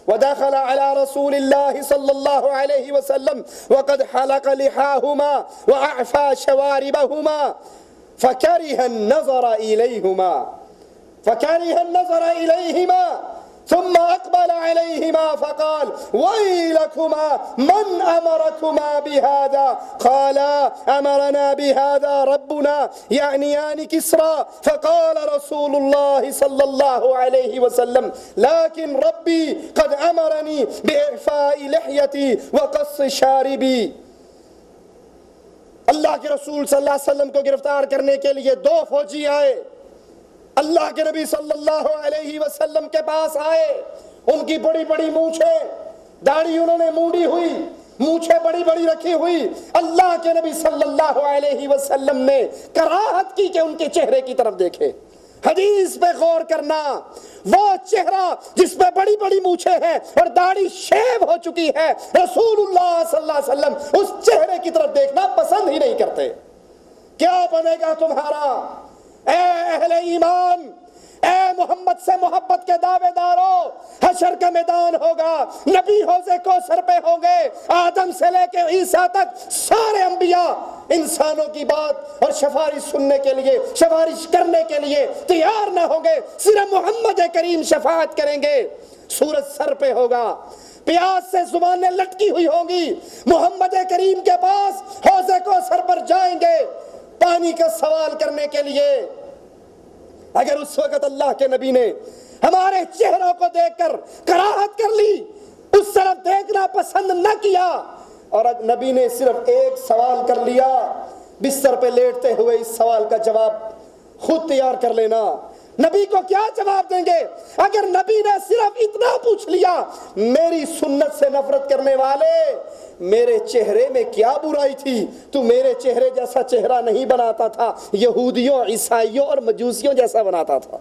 ودخل على رسول الله صلى الله عليه وسلم وقد حلق لحاهما وأعفى شواربهما فكره النظر إليهما ثم أقبل عليهما فقال ويلكما من أمركما بهذا؟ قالا أمرنا بهذا ربنا يعنيان كسرى. فقال رسول الله صلى الله عليه وسلم لكن ربي قد أمرني بإعفاء لحيتي وقص شاربي. اللہ کے رسول صلی اللہ علیہ وسلم کو گرفتار کرنے کے لیے 2 فوجی آئے. اللہ کے نبی صلی اللہ علیہ وسلم کے پاس آئے, ان کی بڑی بڑی مونچھیں, داڑھی انہوں نے مونڈی ہوئی, مونچھیں بڑی بڑی رکھی ہوئی. اللہ کے نبی صلی اللہ علیہ وسلم نے کراہت کی کہ ان کے چہرے کی طرف دیکھے. حدیث پہ غور کرنا, وہ چہرہ جس پہ بڑی بڑی مونچھیں ہیں اور داڑھی شیو ہو چکی ہے, رسول اللہ صلی اللہ علیہ وسلم اس چہرے کی طرف دیکھنا پسند ہی نہیں کرتے. کیا بنے گا تمہارا؟ اے اہل ایمان, اے محمد سے محبت کے دعوے داروں, حشر کا میدان ہوگا, نبی حوض کوثر پہ ہوں گے, آدم سے لے کے عیسیٰ تک سارے انبیاء انسانوں کی بات اور سفارش سننے کے لیے, سفارش کرنے کے لیے تیار نہ ہوں گے, صرف محمد کریم شفاعت کریں گے. سورج سر پہ ہوگا, پیاس سے زبانیں لٹکی ہوئی ہوں گی, محمد کریم کے پاس حوض کوثر پر جائیں گے پانی کا سوال کرنے کے لیے. اگر اس وقت اللہ کے نبی نے ہمارے چہروں کو دیکھ کر کراہت کر لی, اس طرف دیکھنا پسند نہ کیا, اور نبی نے صرف ایک سوال کر لیا, بستر پہ لیٹتے ہوئے اس سوال کا جواب خود تیار کر لینا, نبی کو کیا جواب دیں گے؟ اگر نبی نے صرف اتنا پوچھ لیا میری سنت سے نفرت کرنے والے میرے چہرے میں کیا برائی تھی، تو میرے چہرے جیسا چہرہ نہیں بناتا تھا، یہودیوں عیسائیوں اور مجوسیوں جیسا بناتا تھا۔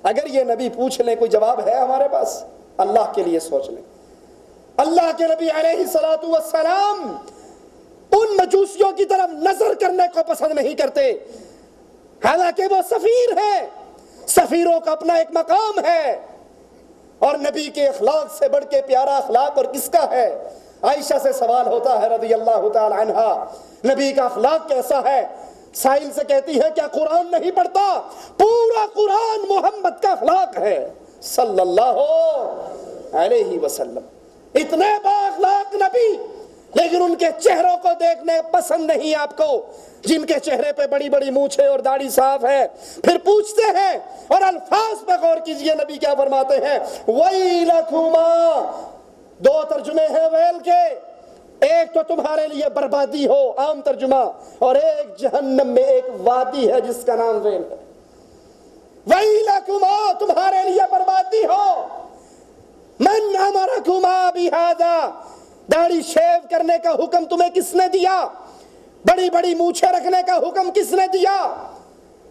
اگر یہ نبی پوچھ لیں کوئی جواب ہے ہمارے پاس؟ اللہ کے لیے سوچ لیں، اللہ کے نبی علیہ الصلوۃ والسلام ان مجوسیوں کی طرف نظر کرنے کو پسند نہیں کرتے، حالانکہ وہ سفیر ہیں، سفیروں کا اپنا ایک مقام ہے، اور نبی کے اخلاق سے بڑھ کے پیارا اخلاق اور کس کا ہے؟ عائشہ سے سوال ہوتا ہے رضی اللہ تعالی عنہا، نبی کا اخلاق کیسا ہے؟ سائل سے کہتی ہے کیا قرآن نہیں پڑھتا؟ پورا قرآن محمد کا اخلاق ہے صلی اللہ علیہ وسلم، اتنے با اخلاق نبی، لیکن ان کے چہروں کو دیکھنے پسند نہیں آپ کو، جن کے چہرے پہ بڑی بڑی مونچھیں اور داڑھی صاف ہے۔ پھر پوچھتے ہیں، اور الفاظ پہ غور کیجئے نبی کیا فرماتے ہیں، وَيْلَكُمَا، دو ترجمے ہیں ویل کے، ایک تو تمہارے لیے بربادی ہو عام ترجمہ، اور ایک جہنم میں ایک وادی ہے جس کا نام ویل ہے۔ وَيْلَكُمَا، تمہارے لیے بربادی ہو، من امرکما بہذا، داڑھی شیو کرنے کا حکم تمہیں کس نے دیا؟ بڑی بڑی مونچھیں رکھنے کا حکم کس نے دیا؟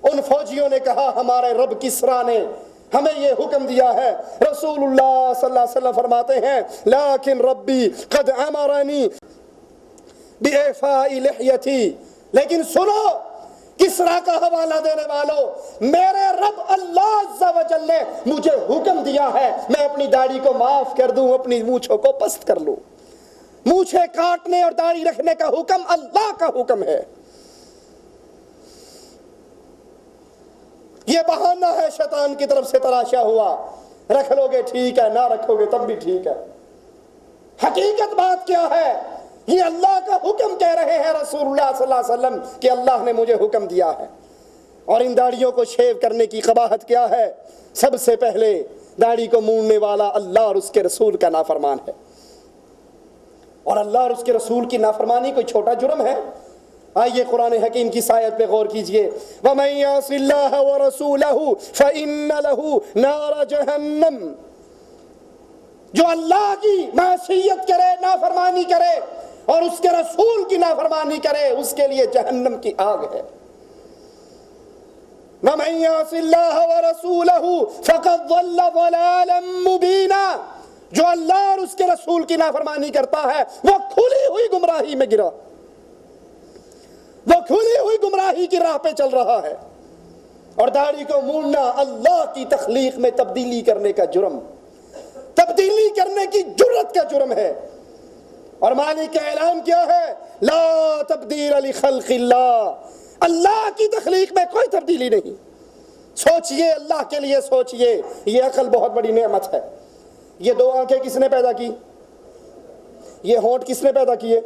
ان فوجیوں نے کہا ہمارے رب کسریٰ نے ہمیں یہ حکم دیا ہے۔ رسول اللہ صلی اللہ علیہ وسلم فرماتے ہیں لیکن ربی قد امرنی بإعفاء لحیتی، لیکن سنو کسریٰ کا حوالہ دینے والوں، میرے رب اللہ عز و جل نے مجھے حکم دیا ہے میں اپنی داڑھی کو معاف کر دوں، اپنی مونچھوں کو پست کر لوں۔ مونچھیں کاٹنے اور داڑھی رکھنے کا حکم اللہ کا حکم ہے۔ یہ بہانہ ہے شیطان کی طرف سے تراشا ہوا، رکھ لو گے ٹھیک ہے، نہ رکھو گے تب بھی ٹھیک ہے۔ حقیقت بات کیا ہے؟ یہ اللہ کا حکم کہہ رہے ہیں رسول اللہ صلی اللہ علیہ وسلم کہ اللہ نے مجھے حکم دیا ہے۔ اور ان داڑھیوں کو شیو کرنے کی قباحت کیا ہے؟ سب سے پہلے داڑھی کو مونڈنے والا اللہ اور اس کے رسول کا نافرمان ہے، اور اللہ اور اس کے رسول کی نافرمانی کوئی چھوٹا جرم ہے؟ آئیے قرآن حکیم کی آیت پہ غور کیجئے، وَمَن يَعْصِ اللَّهَ وَرَسُولَهُ فَإِنَّ لَهُ نَارَ جَهَنَّمَ، جو اللہ کی معصیت کرے، نافرمانی کرے اور اس کے رسول کی نافرمانی کرے، اس کے لیے جہنم کی آگ ہے۔ وَمَن يَعْصِ اللَّهَ وَرَسُولَهُ فَقَدْ ضَلَّ ضَلَالًا مُبِينًا، جو اللہ اور اس کے رسول کی نافرمانی کرتا ہے وہ کھلی ہوئی گمراہی میں گرا، وہ کھلی ہوئی گمراہی کی راہ پہ چل رہا ہے۔ اور داڑھی کو مونڈنا اللہ کی تخلیق میں تبدیلی کرنے کا جرم، تبدیلی کرنے کی جرت کا جرم ہے۔ اور مالک کا اعلان کیا ہے؟ لا تبدیل لخلق اللہ، اللہ کی تخلیق میں کوئی تبدیلی نہیں۔ سوچئے، اللہ کے لیے سوچئے، یہ عقل بہت بڑی نعمت ہے۔ یہ دو آنکھیں کس نے پیدا کی؟ یہ ہونٹ کس نے پیدا کیے؟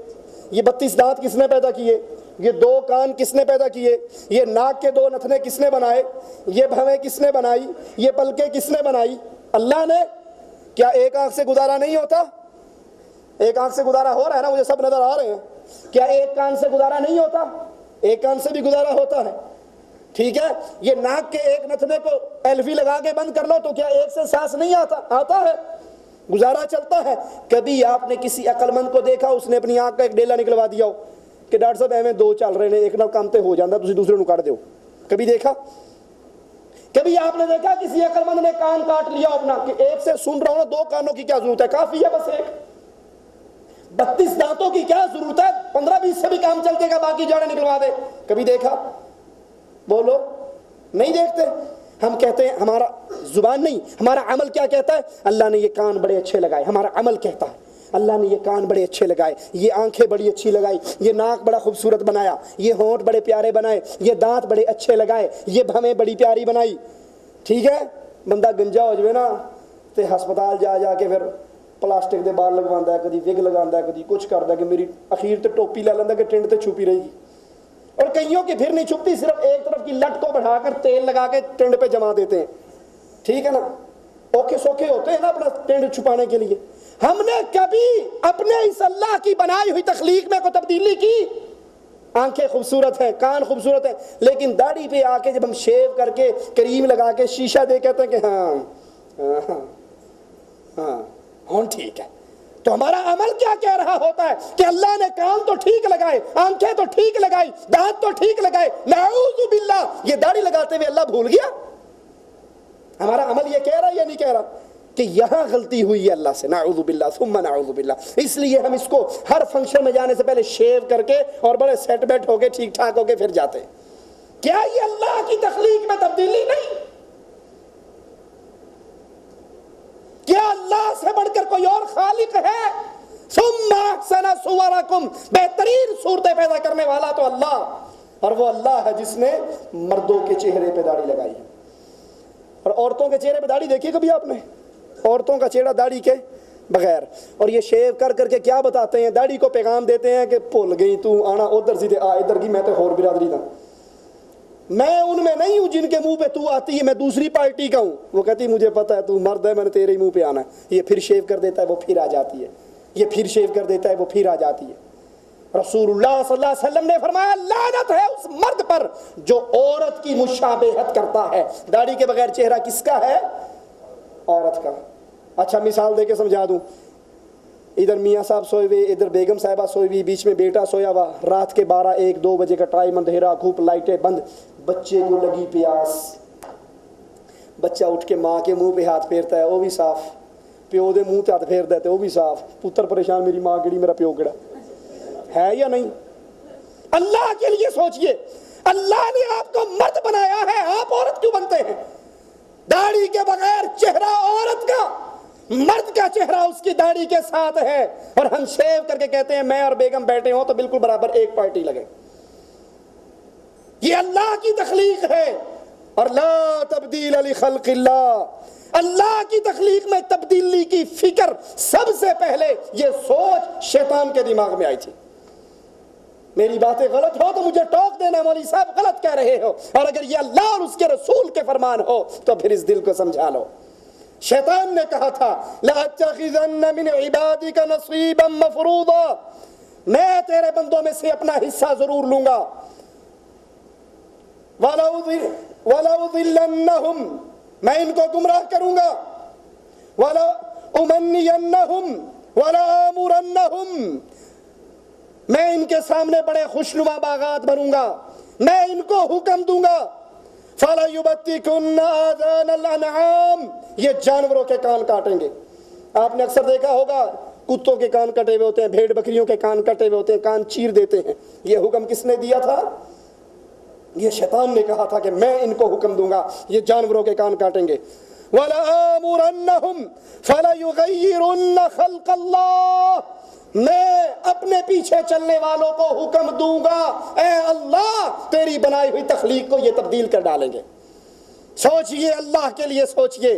یہ 32 دانت کس نے پیدا کیے؟ یہ 2 کان کس نے پیدا کیے؟ یہ ناک کے 2 نتنے کس نے بنائے؟ یہ بھویں کس نے بنائی؟ یہ پلکیں کس نے بنائی؟ اللہ نے۔ کیا ایک آنکھ سے گزارا نہیں ہوتا؟ ایک آنکھ سے گزارا ہو رہا ہے نا، مجھے سب نظر آ رہے ہیں۔ کیا ایک کان سے گزارا نہیں ہوتا؟ ایک کان سے بھی گزارا ہوتا ہے، ٹھیک ہے۔ یہ ناک کے ایک نتنے کو ایلفی لگا کے بند کر لو تو کیا ایک سے سانس نہیں آتا ہے؟ گزارا چلتا ہے۔ کبھی آپ نے کسی عقل مند کو دیکھا اس نے اپنی آنکھ کا ایک ڈیلا نکلوا دیا ہو کہ ڈاکٹر صاحب ایویں 2 چل رہے ہیں، ایک نہ کام تے ہو جاتا تسی دوسرے نو کاٹ دیو؟ کبھی دیکھا؟ کبھی آپ نے دیکھا کسی عقل مند نے کان کاٹ لیا اپنا کہ ایک سے سن رہا ہوں نا، 2 کانوں کی کیا ضرورت ہے، کافی ہے بس ایک۔ 32 دانتوں کی کیا ضرورت ہے، 15-20 سے بھی کام چل کے گا، باقی جڑیں نکلوا دے۔ کبھی دیکھا؟ بولو، نہیں دیکھتے۔ ہم کہتے ہیں، ہمارا زبان نہیں، ہمارا عمل کیا کہتا ہے؟ اللہ نے یہ کان بڑے اچھے لگائے۔ ہمارا عمل کہتا ہے اللہ نے یہ کان بڑے اچھے لگائے، یہ آنکھیں بڑی اچھی لگائی، یہ ناک بڑا خوبصورت بنایا، یہ ہونٹ بڑے پیارے بنائے، یہ دانت بڑے اچھے لگائے، یہ بھویں بڑی پیاری بنائی، ٹھیک ہے۔ بندہ گنجا ہو جائے نا تے ہسپتال جا کے پھر پلاسٹک دے بال لگواندا ہے، کدی وگ لگاندا ہے، کدی کچھ کردا ہے کہ میری اخیر تے ٹوپی لے لیندا کہ ٹنڈ تے چھپی رہے گی۔ اور کئیوں کی پھر نہیں چھپتی، صرف ایک طرف کی لٹ کو بڑھا کر تیل لگا کے ٹنڈ پہ جما دیتے ہیں، ٹھیک ہے نا۔ اوکے سوکھے ہوتے ہیں نا اپنا ٹنڈ چھپانے کے لیے۔ ہم نے کبھی اپنے اس اللہ کی بنائی ہوئی تخلیق میں کوئی تبدیلی کی؟ آنکھیں خوبصورت ہیں، کان خوبصورت ہیں، لیکن داڑھی پہ آ کے جب ہم شیو کر کے کریم لگا کے شیشہ دے کہتے ہیں کہ ہاں ٹھیک ہے، تو ہمارا عمل کیا کہہ رہا ہوتا ہے کہ اللہ نے کان تو ٹھیک لگائے، آنکھیں تو ٹھیک لگائی، دانت تو ٹھیک لگائے، نعوذ باللہ یہ داڑھی لگاتے ہوئے اللہ بھول گیا؟ ہمارا عمل یہ کہہ رہا ہے یا نہیں کہہ رہا کہ یہاں غلطی ہوئی ہے اللہ سے؟ نعوذ باللہ ثم نعوذ باللہ۔ اس لیے ہم اس کو ہر فنکشن میں جانے سے پہلے شیو کر کے اور بڑے سیٹ بیٹ ہو کے ٹھیک ٹھاک ہو کے پھر جاتے ہیں۔ کیا یہ اللہ کی تخلیق میں تبدیلی نہیں؟ کیا اللہ سے بڑھ کر کوئی اور خالق ہے؟ ثم احسن صورکم، بہترین صورتیں پیدا کرنے والا تو اللہ، اور وہ اللہ ہے جس نے مردوں کے چہرے پہ داڑھی لگائی ہے۔ اور عورتوں کے چہرے پہ داڑھی دیکھی کبھی آپ نے؟ عورتوں کا چہرہ داڑھی کے بغیر، اور یہ شیو کر کر کے کیا بتاتے ہیں؟ داڑھی کو پیغام دیتے ہیں کہ بھول گئی تو آنا ادھر سیدھے آ ادھر کی، میں تو اور برادری تھا، میں ان میں نہیں ہوں جن کے منہ پہ تو آتی ہے، میں دوسری پارٹی کا ہوں۔ وہ کہتی مجھے پتا ہے تو مرد ہے، میں نے تیرے ہی منہ پہ آنا ہے۔ یہ پھر شیو کر دیتا ہے، وہ پھر آ جاتی ہے، یہ پھر شیو کر دیتا ہے، وہ پھر آ جاتی ہے۔ رسول اللہ صلی اللہ علیہ وسلم نے فرمایا لعنت ہے اس مرد پر جو عورت کی مشابہت کرتا ہے۔ داڑھی کے بغیر چہرہ کس کا ہے؟ عورت کا۔ اچھا مثال دے کے سمجھا دوں، ادھر میاں صاحب سوئے ہوئے، ادھر بیگم صاحبہ سوئی ہوئی، بیچ میں بیٹا سویا ہوا، رات کے 12 1 2 بجے کا ٹائم، اندھیرا، دھوپ، لائٹیں بند، بچے کو لگی پیاس، بچہ اٹھ کے ماں کے منہ پہ ہاتھ پھیرتا ہے، وہ بھی صاف، پیو دے منہ پہ ہاتھ پھیر دیتے وہ بھی صاف، پتر پریشان میری ماں کیڑی میرا پیو کیڑا ہے یا نہیں؟ اللہ کے لیے سوچئے، اللہ نے آپ کو مرد بنایا ہے، آپ عورت کیوں بنتے ہیں؟ داڑھی کے بغیر چہرہ عورت کا، مرد کا چہرہ اس کی داڑھی کے ساتھ ہے، اور ہم شیو کر کے کہتے ہیں میں اور بیگم بیٹھے ہوں تو بالکل برابر ایک پارٹی لگے۔ یہ اللہ کی تخلیق ہے، اور لا تبدیل لخلق اللہ، اللہ کی تخلیق میں تبدیلی کی فکر سب سے پہلے یہ سوچ شیطان کے دماغ میں آئی تھی۔ میری باتیں غلط ہو تو مجھے ٹوک دینا، مولوی صاحب غلط کہہ رہے ہو، اور اگر یہ اللہ اور اس کے رسول کے فرمان ہو تو پھر اس دل کو سمجھا لو۔ شیطان نے کہا تھا لَأَتَّخِذَنَّ مِنْ عِبَادِكَ نَصِيبًا مَفْرُوضًا، میں تیرے بندوں میں سے اپنا حصہ ضرور لوں گا، وَلَأُضِلَّنَّهُمْ، میں ان کو گمراہ کروں گا، وَلَأُمَنِّيَنَّهُمْ وَلَآمُرَنَّهُمْ، میں ان کے سامنے بڑے خوشنما باغات بنوں گا، میں ان کو حکم دوں گا، فَلَيُبَتِّكُنَّ آذَانَ الْأَنْعَامِ، یہ جانوروں کے کان کاٹیں گے۔ آپ نے اکثر دیکھا ہوگا کتوں کے کان کٹے ہوئے ہوتے ہیں، بھیڑ بکریوں کے کان کٹے ہوئے ہوتے ہیں، کان چیر دیتے ہیں۔ یہ حکم کس نے دیا تھا؟ یہ شیطان نے کہا تھا کہ میں ان کو حکم دوں گا یہ جانوروں کے کان کاٹیں گے۔ وَلَآمُرَنَّهُمْ فَلَيُغَيِّرُنَّ خَلْقَ اللَّهِ، میں اپنے پیچھے چلنے والوں کو حکم دوں گا اے اللہ تیری بنائی ہوئی تخلیق کو یہ تبدیل کر ڈالیں گے۔ سوچئے، اللہ کے لیے سوچئے،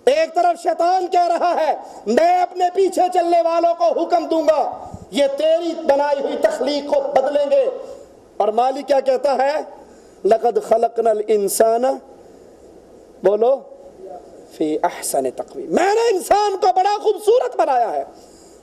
ایک طرف شیطان کہہ رہا ہے میں اپنے پیچھے چلنے والوں کو حکم دوں گا یہ تیری بنائی ہوئی تخلیق کو بدلیں گے، اور مالک کیا کہتا ہے؟ لَقَدْ خَلَقْنَا الْإِنسَانَ، بولو، فی احسن تقویم، میں نے انسان کو بڑا خوبصورت بنایا ہے۔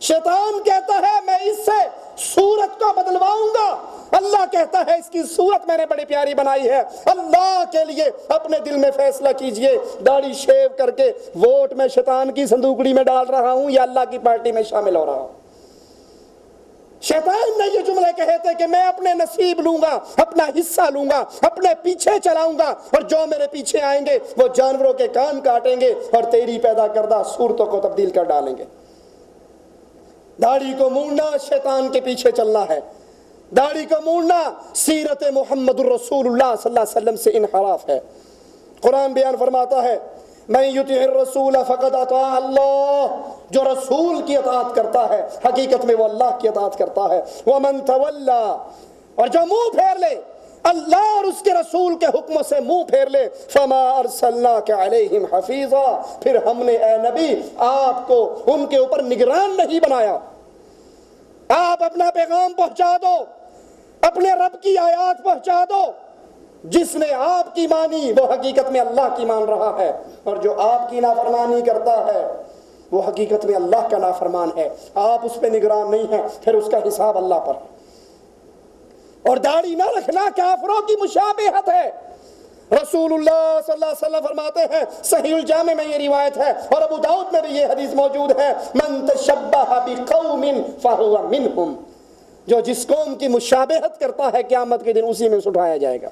شیطان کہتا ہے میں اس سے صورت کو بدلواؤں گا، اللہ کہتا ہے اس کی صورت میں نے بڑی پیاری بنائی ہے۔ اللہ کے لیے اپنے دل میں فیصلہ کیجئے، داڑھی شیو کر کے ووٹ میں شیطان کی صندوقڑی میں ڈال رہا ہوں یا اللہ کی پارٹی میں شامل ہو رہا ہوں؟ شیطان نے یہ جملے کہے تھے کہ میں اپنے نصیب لوں گا، اپنا حصہ لوں گا، اپنے پیچھے چلاؤں گا، اور جو میرے پیچھے آئیں گے وہ جانوروں کے کان کاٹیں گے اور تیری پیدا کردہ صورتوں کو تبدیل کر ڈالیں گے۔ داڑھی کو موڑنا شیطان کے پیچھے چلنا ہے، داڑھی کو موڑنا سیرت محمد الرسول اللہ صلی اللہ علیہ وسلم سے انحراف ہے۔ قرآن بیان فرماتا ہے من یطع الرسول فقد اطاع اللہ، جو رسول کی اطاعت کرتا ہے حقیقت میں وہ اللہ کی اطاعت کرتا ہے۔ ومن تولا، اور جو منہ پھیر لے اللہ اور اس کے رسول کے حکموں سے منہ پھیر لے، فما ارسلناک علیہم حفیظا، پھر ہم نے اے نبی آپ کو ان کے اوپر نگران نہیں بنایا۔ آپ اپنا پیغام پہنچا دو، اپنے رب کی آیات پہنچا دو، جس نے آپ کی مانی وہ حقیقت میں اللہ کی مان رہا ہے، اور جو آپ کی نافرمانی کرتا ہے وہ حقیقت میں اللہ کا نافرمان ہے۔ آپ اس پہ نگران نہیں ہیں، پھر اس کا حساب اللہ پر ہے۔ اور داڑھی نہ رکھنا کافروں کی مشابہت ہے۔ رسول اللہ صلی اللہ علیہ وسلم فرماتے ہیں، صحیح الجامع میں یہ روایت ہے اور ابو داؤد میں بھی یہ حدیث موجود ہے، من تشبہ بقوم فہو منہم، جو جس قوم کی مشابہت کرتا ہے قیامت کے دن اسی میں سے اٹھایا جائے گا۔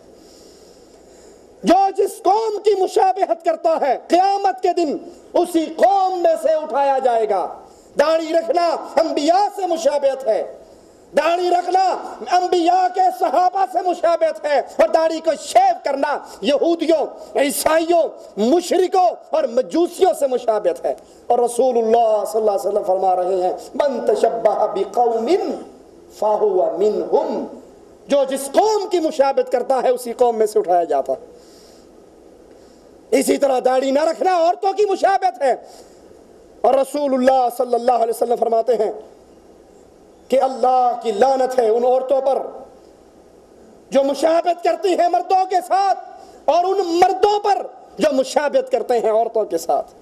جو جس قوم کی مشابہت کرتا ہے قیامت کے دن اسی قوم میں سے اٹھایا جائے گا۔ داڑھی رکھنا انبیاء سے مشابہت ہے، داڑھی رکھنا انبیاء کے صحابہ سے مشابہت ہے، اور داڑھی کو شیو کرنا یہودیوں، عیسائیوں، مشرکوں اور مجوسیوں سے مشابہت ہے۔ اور رسول اللہ صلی اللہ علیہ وسلم فرما رہے ہیں، من تشبہ بقوم فہو منہم، جو جس قوم کی مشابہت کرتا ہے اسی قوم میں سے اٹھایا جاتا ہے۔ اسی طرح داڑھی نہ رکھنا عورتوں کی مشابہت ہے، اور رسول اللہ صلی اللہ علیہ وسلم فرماتے ہیں کہ اللہ کی لعنت ہے ان عورتوں پر جو مشابہت کرتی ہیں مردوں کے ساتھ، اور ان مردوں پر جو مشابہت کرتے ہیں عورتوں کے ساتھ۔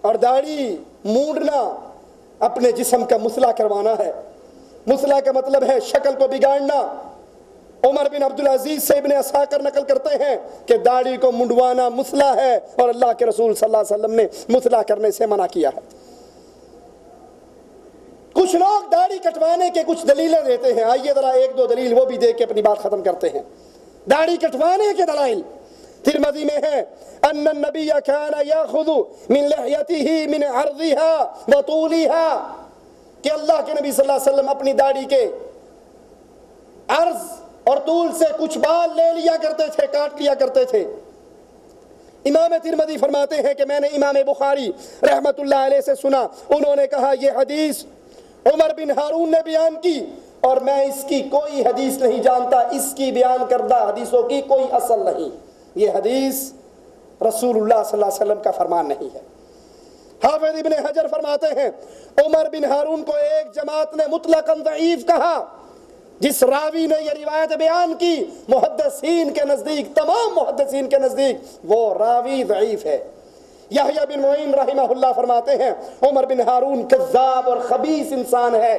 اور داڑھی مونڈنا اپنے جسم کا مسئلہ کروانا ہے۔ مسئلہ کا مطلب ہے شکل کو بگاڑنا۔ عمر بن عبدالعزیز سے ابن اساکر نقل کرتے ہیں کہ داڑھی کو منڈوانا مسئلہ ہے، اور اللہ کے رسول صلی اللہ علیہ وسلم نے مسئلہ کرنے سے منع کیا ہے۔ کچھ لوگ داڑھی کٹوانے کے کچھ دلیلیں دیتے ہیں، آئیے ذرا ایک دو دلیل وہ بھی دے کے اپنی بات ختم کرتے ہیں۔ داڑھی کٹوانے کے دلائل ترمذی میں ہے، ان النبی کان یاخذ من لحیته من عرضها وطولها، کہ اللہ کے نبی صلی اللہ علیہ وسلم اپنی داڑھی کے عرض اور طول سے کچھ بال لے لیا کرتے تھے، کاٹ لیا کرتے تھے۔ امام ترمذی فرماتے ہیں کہ میں نے امام بخاری رحمت اللہ علیہ سے سنا، انہوں نے کہا یہ حدیث عمر بن ہارون نے بیان کی، اور میں اس کی کوئی حدیث نہیں جانتا، اس کی بیان کردہ حدیثوں کی کوئی اصل نہیں، یہ حدیث رسول اللہ صلی اللہ علیہ وسلم کا فرمان نہیں ہے۔ حافظ ابن حجر فرماتے ہیں عمر بن ہارون کو ایک جماعت نے مطلقاً ضعیف کہا، جس راوی نے یہ روایت بیان کی محدثین کے نزدیک، تمام محدثین کے نزدیک وہ راوی ضعیف ہے۔ یحییٰ بن معین رحمہ اللہ فرماتے ہیں عمر بن ہارون کذاب اور خبیث انسان ہے،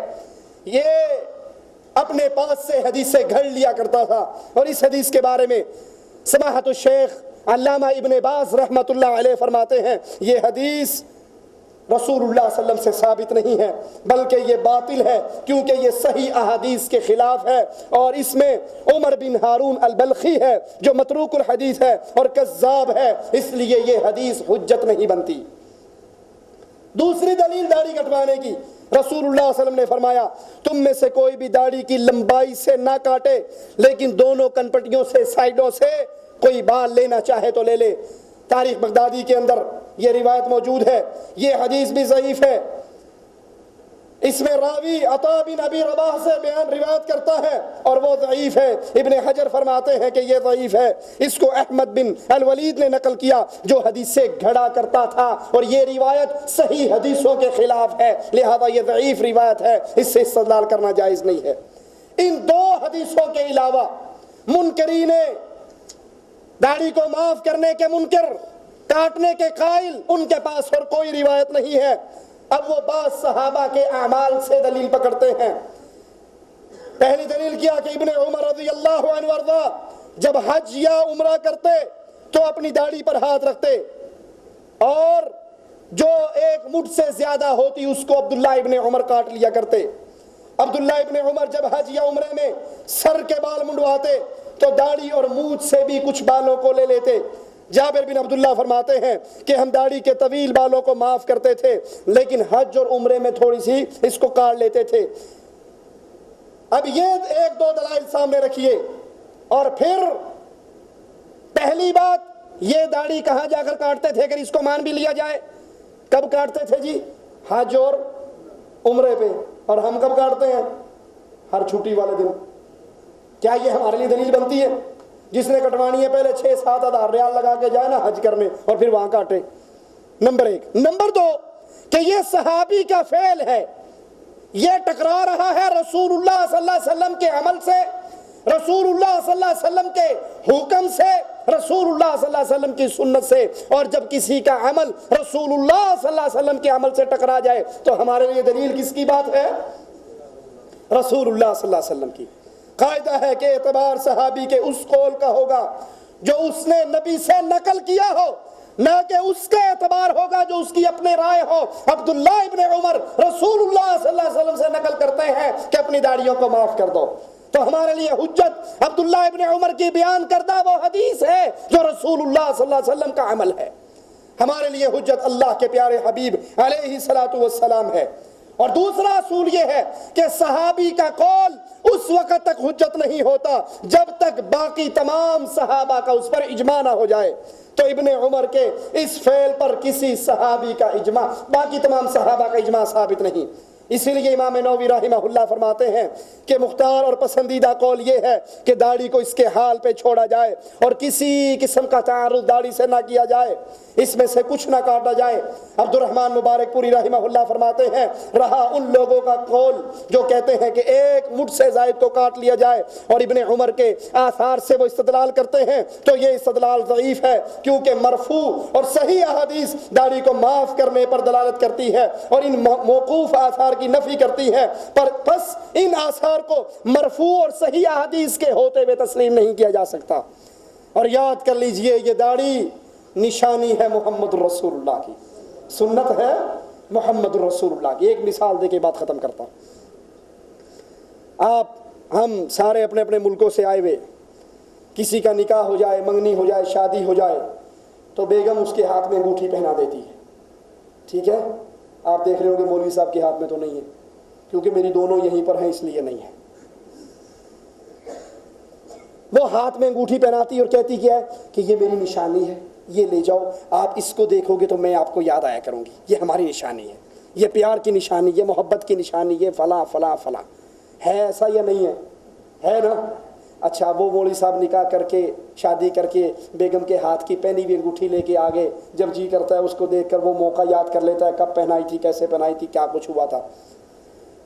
یہ اپنے پاس سے حدیثیں گھڑ لیا کرتا تھا۔ اور اس حدیث کے بارے میں سماحت الشیخ علامہ ابن باز رحمۃ اللہ علیہ فرماتے ہیں یہ حدیث رسول اللہ صلی اللہ علیہ وسلم سے ثابت نہیں ہے، بلکہ یہ باطل ہے، کیونکہ یہ صحیح احادیث کے خلاف ہے، اور اس میں عمر بن ہارون البلخی ہے جو متروک الحدیث ہے اور کذاب ہے، اس لیے یہ حدیث حجت نہیں بنتی۔ دوسری دلیل داڑھی کٹوانے کی، رسول اللہ صلی اللہ علیہ وسلم نے فرمایا تم میں سے کوئی بھی داڑھی کی لمبائی سے نہ کاٹے، لیکن دونوں کنپٹیوں سے، سائڈوں سے کوئی بال لینا چاہے تو لے لے۔ تاریخ بغدادی کے اندر یہ روایت موجود ہے، یہ حدیث بھی ضعیف ہے۔ اس میں راوی عطا بن ابی رباح سے بیان روایت کرتا ہے اور وہ ضعیف ہے۔ ابن حجر فرماتے ہیں کہ یہ ضعیف ہے، اس کو احمد بن الولید نے نقل کیا جو حدیث سے گھڑا کرتا تھا، اور یہ روایت صحیح حدیثوں کے خلاف ہے، لہذا یہ ضعیف روایت ہے، اس سے استدلال کرنا جائز نہیں ہے۔ ان دو حدیثوں کے علاوہ منکرین داڑھی کو معاف کرنے کے منکر، کاٹنے کے قائل، ان کے پاس اور کوئی روایت نہیں ہے۔ اب وہ بعض صحابہ کے اعمال سے دلیل پکڑتے ہیں۔ پہلی دلیل کیا کہ ابن عمر رضی اللہ عنہ وارضا جب حج یا عمرہ کرتے تو اپنی داڑھی پر ہاتھ رکھتے، اور جو ایک مٹھ سے زیادہ ہوتی اس کو عبداللہ ابن عمر کاٹ لیا کرتے۔ عبداللہ ابن عمر جب حج یا عمرے میں سر کے بال منڈواتے تو داڑھی اور مونچھ سے بھی کچھ بالوں کو لے لیتے۔ جابر بن عبداللہ فرماتے ہیں کہ ہم داڑھی کے طویل بالوں کو معاف کرتے تھے، لیکن حج اور عمرے میں تھوڑی سی اس کو کاٹ لیتے تھے۔ اب یہ ایک دو دلائل سامنے رکھیے، اور پھر پہلی بات یہ داڑھی کہاں جا کر کاٹتے تھے اگر اس کو مان بھی لیا جائے؟ کب کاٹتے تھے جی؟ حج اور عمرے پہ۔ اور ہم کب کاٹتے ہیں؟ ہر چھٹی والے دن۔ کیا یہ ہمارے لیے دلیل بنتی ہے؟ جس نے کٹوانی ہے پہلے 6-7 ہزار ریال لگا کے جائے نا حج کرنے، اور پھر وہاں کاٹے۔ نمبر ایک۔ نمبر دو کہ یہ صحابی کا فعل ہے، یہ ٹکرا رہا ہے رسول اللہ صلی اللہ علیہ وسلم کے عمل سے، رسول اللہ صلی اللہ علیہ وسلم کے حکم سے، رسول اللہ صلی اللہ علیہ وسلم کی سنت سے۔ اور جب کسی کا عمل رسول اللہ صلی اللہ علیہ وسلم کے عمل سے ٹکرا جائے تو ہمارے لیے دلیل کس کی بات ہے؟ رسول اللہ صلی اللہ علیہ وسلم کی۔ قاعدہ ہے کہ اعتبار صحابی کے اس قول کا ہوگا جو اس نے نبی سے نقل کیا ہو، نہ کہ اس کا اعتبار ہوگا جو اس کی اپنے رائے ہو۔ عبداللہ ابن عمر رسول اللہ صلی اللہ علیہ وسلم سے نقل کرتے ہیں کہ اپنی داڑھیوں کو معاف کر دو، تو ہمارے لیے حجت عبداللہ ابن عمر کی بیان کردہ وہ حدیث ہے جو رسول اللہ صلی اللہ علیہ وسلم کا عمل ہے۔ ہمارے لیے حجت اللہ کے پیارے حبیب علیہ الصلوۃ والسلام ہے۔ اور دوسرا اصول یہ ہے کہ صحابی کا قول اس وقت تک حجت نہیں ہوتا جب تک باقی تمام صحابہ کا اس پر اجماع نہ ہو جائے۔ تو ابن عمر کے اس فعل پر کسی صحابی کا اجماع، باقی تمام صحابہ کا اجماع ثابت نہیں۔ اسی لیے امام نووی رحمہ اللہ فرماتے ہیں کہ مختار اور پسندیدہ قول یہ ہے کہ داڑھی کو اس کے حال پہ چھوڑا جائے اور کسی قسم کا تعارض داڑھی سے نہ کیا جائے، اس میں سے کچھ نہ کاٹا جائے۔ عبد الرحمن مبارک پوری رحمہ اللہ فرماتے ہیں رہا ان لوگوں کا قول جو کہتے ہیں کہ ایک مٹھ سے زائد کو کاٹ لیا جائے اور ابن عمر کے آثار سے وہ استدلال کرتے ہیں، تو یہ استدلال ضعیف ہے، کیونکہ مرفوع اور صحیح احادیث داڑھی کو معاف کرنے پر دلالت کرتی ہے اور ان موقوف آثار کی نفی کرتی ہے، پر پس ان آثار کو مرفوع اور صحیح احادیث کے ہوتے ہوئے تسلیم نہیں کیا جا سکتا۔ اور یاد کر لیجئے یہ داڑھی نشانی ہے محمد رسول اللہ کی، سنت ہے محمد رسول اللہ کی۔ ایک مثال دے کے بات ختم کرتا ہوں۔ ہم سارے اپنے اپنے ملکوں سے آئے ہوئے، کسی کا نکاح ہو جائے، منگنی ہو جائے، شادی ہو جائے تو بیگم اس کے ہاتھ میں انگوٹھی پہنا دیتی ہے، ٹھیک ہے؟ آپ دیکھ رہے ہوں گے مولوی صاحب کے ہاتھ میں تو نہیں ہے، کیونکہ میری دونوں یہیں پر ہیں اس لیے نہیں ہے۔ وہ ہاتھ میں انگوٹھی پہناتی اور کہتی کیا ہے کہ یہ میری نشانی ہے، یہ لے جاؤ، آپ اس کو دیکھو گے تو میں آپ کو یاد آیا کروں گی، یہ ہماری نشانی ہے، یہ پیار کی نشانی، یہ محبت کی نشانی، یہ فلاں فلاں فلاں۔ ہے ایسا یا نہیں ہے؟ ہے نا؟ اچھا، وہ مولوی صاحب نکاح کر کے شادی کر کے بیگم کے ہاتھ کی پہنی ہوئی انگوٹھی لے کے آگے، جب جی کرتا ہے اس کو دیکھ کر وہ موقع یاد کر لیتا ہے کب پہنائی تھی، کیسے پہنائی تھی، کیا کچھ ہوا تھا۔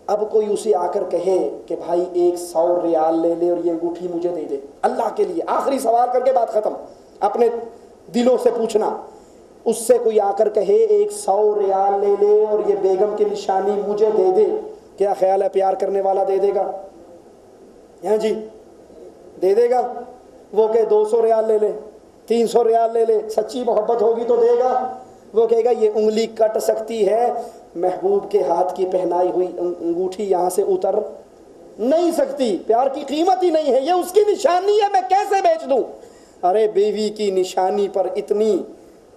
اب کوئی اسے آ کر کہے کہ بھائی 100 ریال لے لے اور یہ انگوٹھی مجھے دے دے اللہ کے لیے، آخری سوال کر کے بات ختم، اپنے دلوں سے پوچھنا، اس سے کوئی آ کر کہے 100 ریال لے لے اور یہ بیگم کی نشانی مجھے دے دے، کیا خیال ہے پیار کرنے والا دے دے گا؟ ہاں جی، دے دے گا؟ وہ کہ 200 ریال لے لے، 300 ریال لے لے، سچی محبت ہوگی تو دے گا؟ وہ کہے گا یہ انگلی کٹ سکتی ہے، محبوب کے ہاتھ کی پہنائی ہوئی انگوٹھی یہاں سے اتر نہیں سکتی، پیار کی قیمت ہی نہیں ہے، یہ اس کی نشانی ہے، میں کیسے بیچ دوں؟ ارے بیوی کی نشانی پر اتنی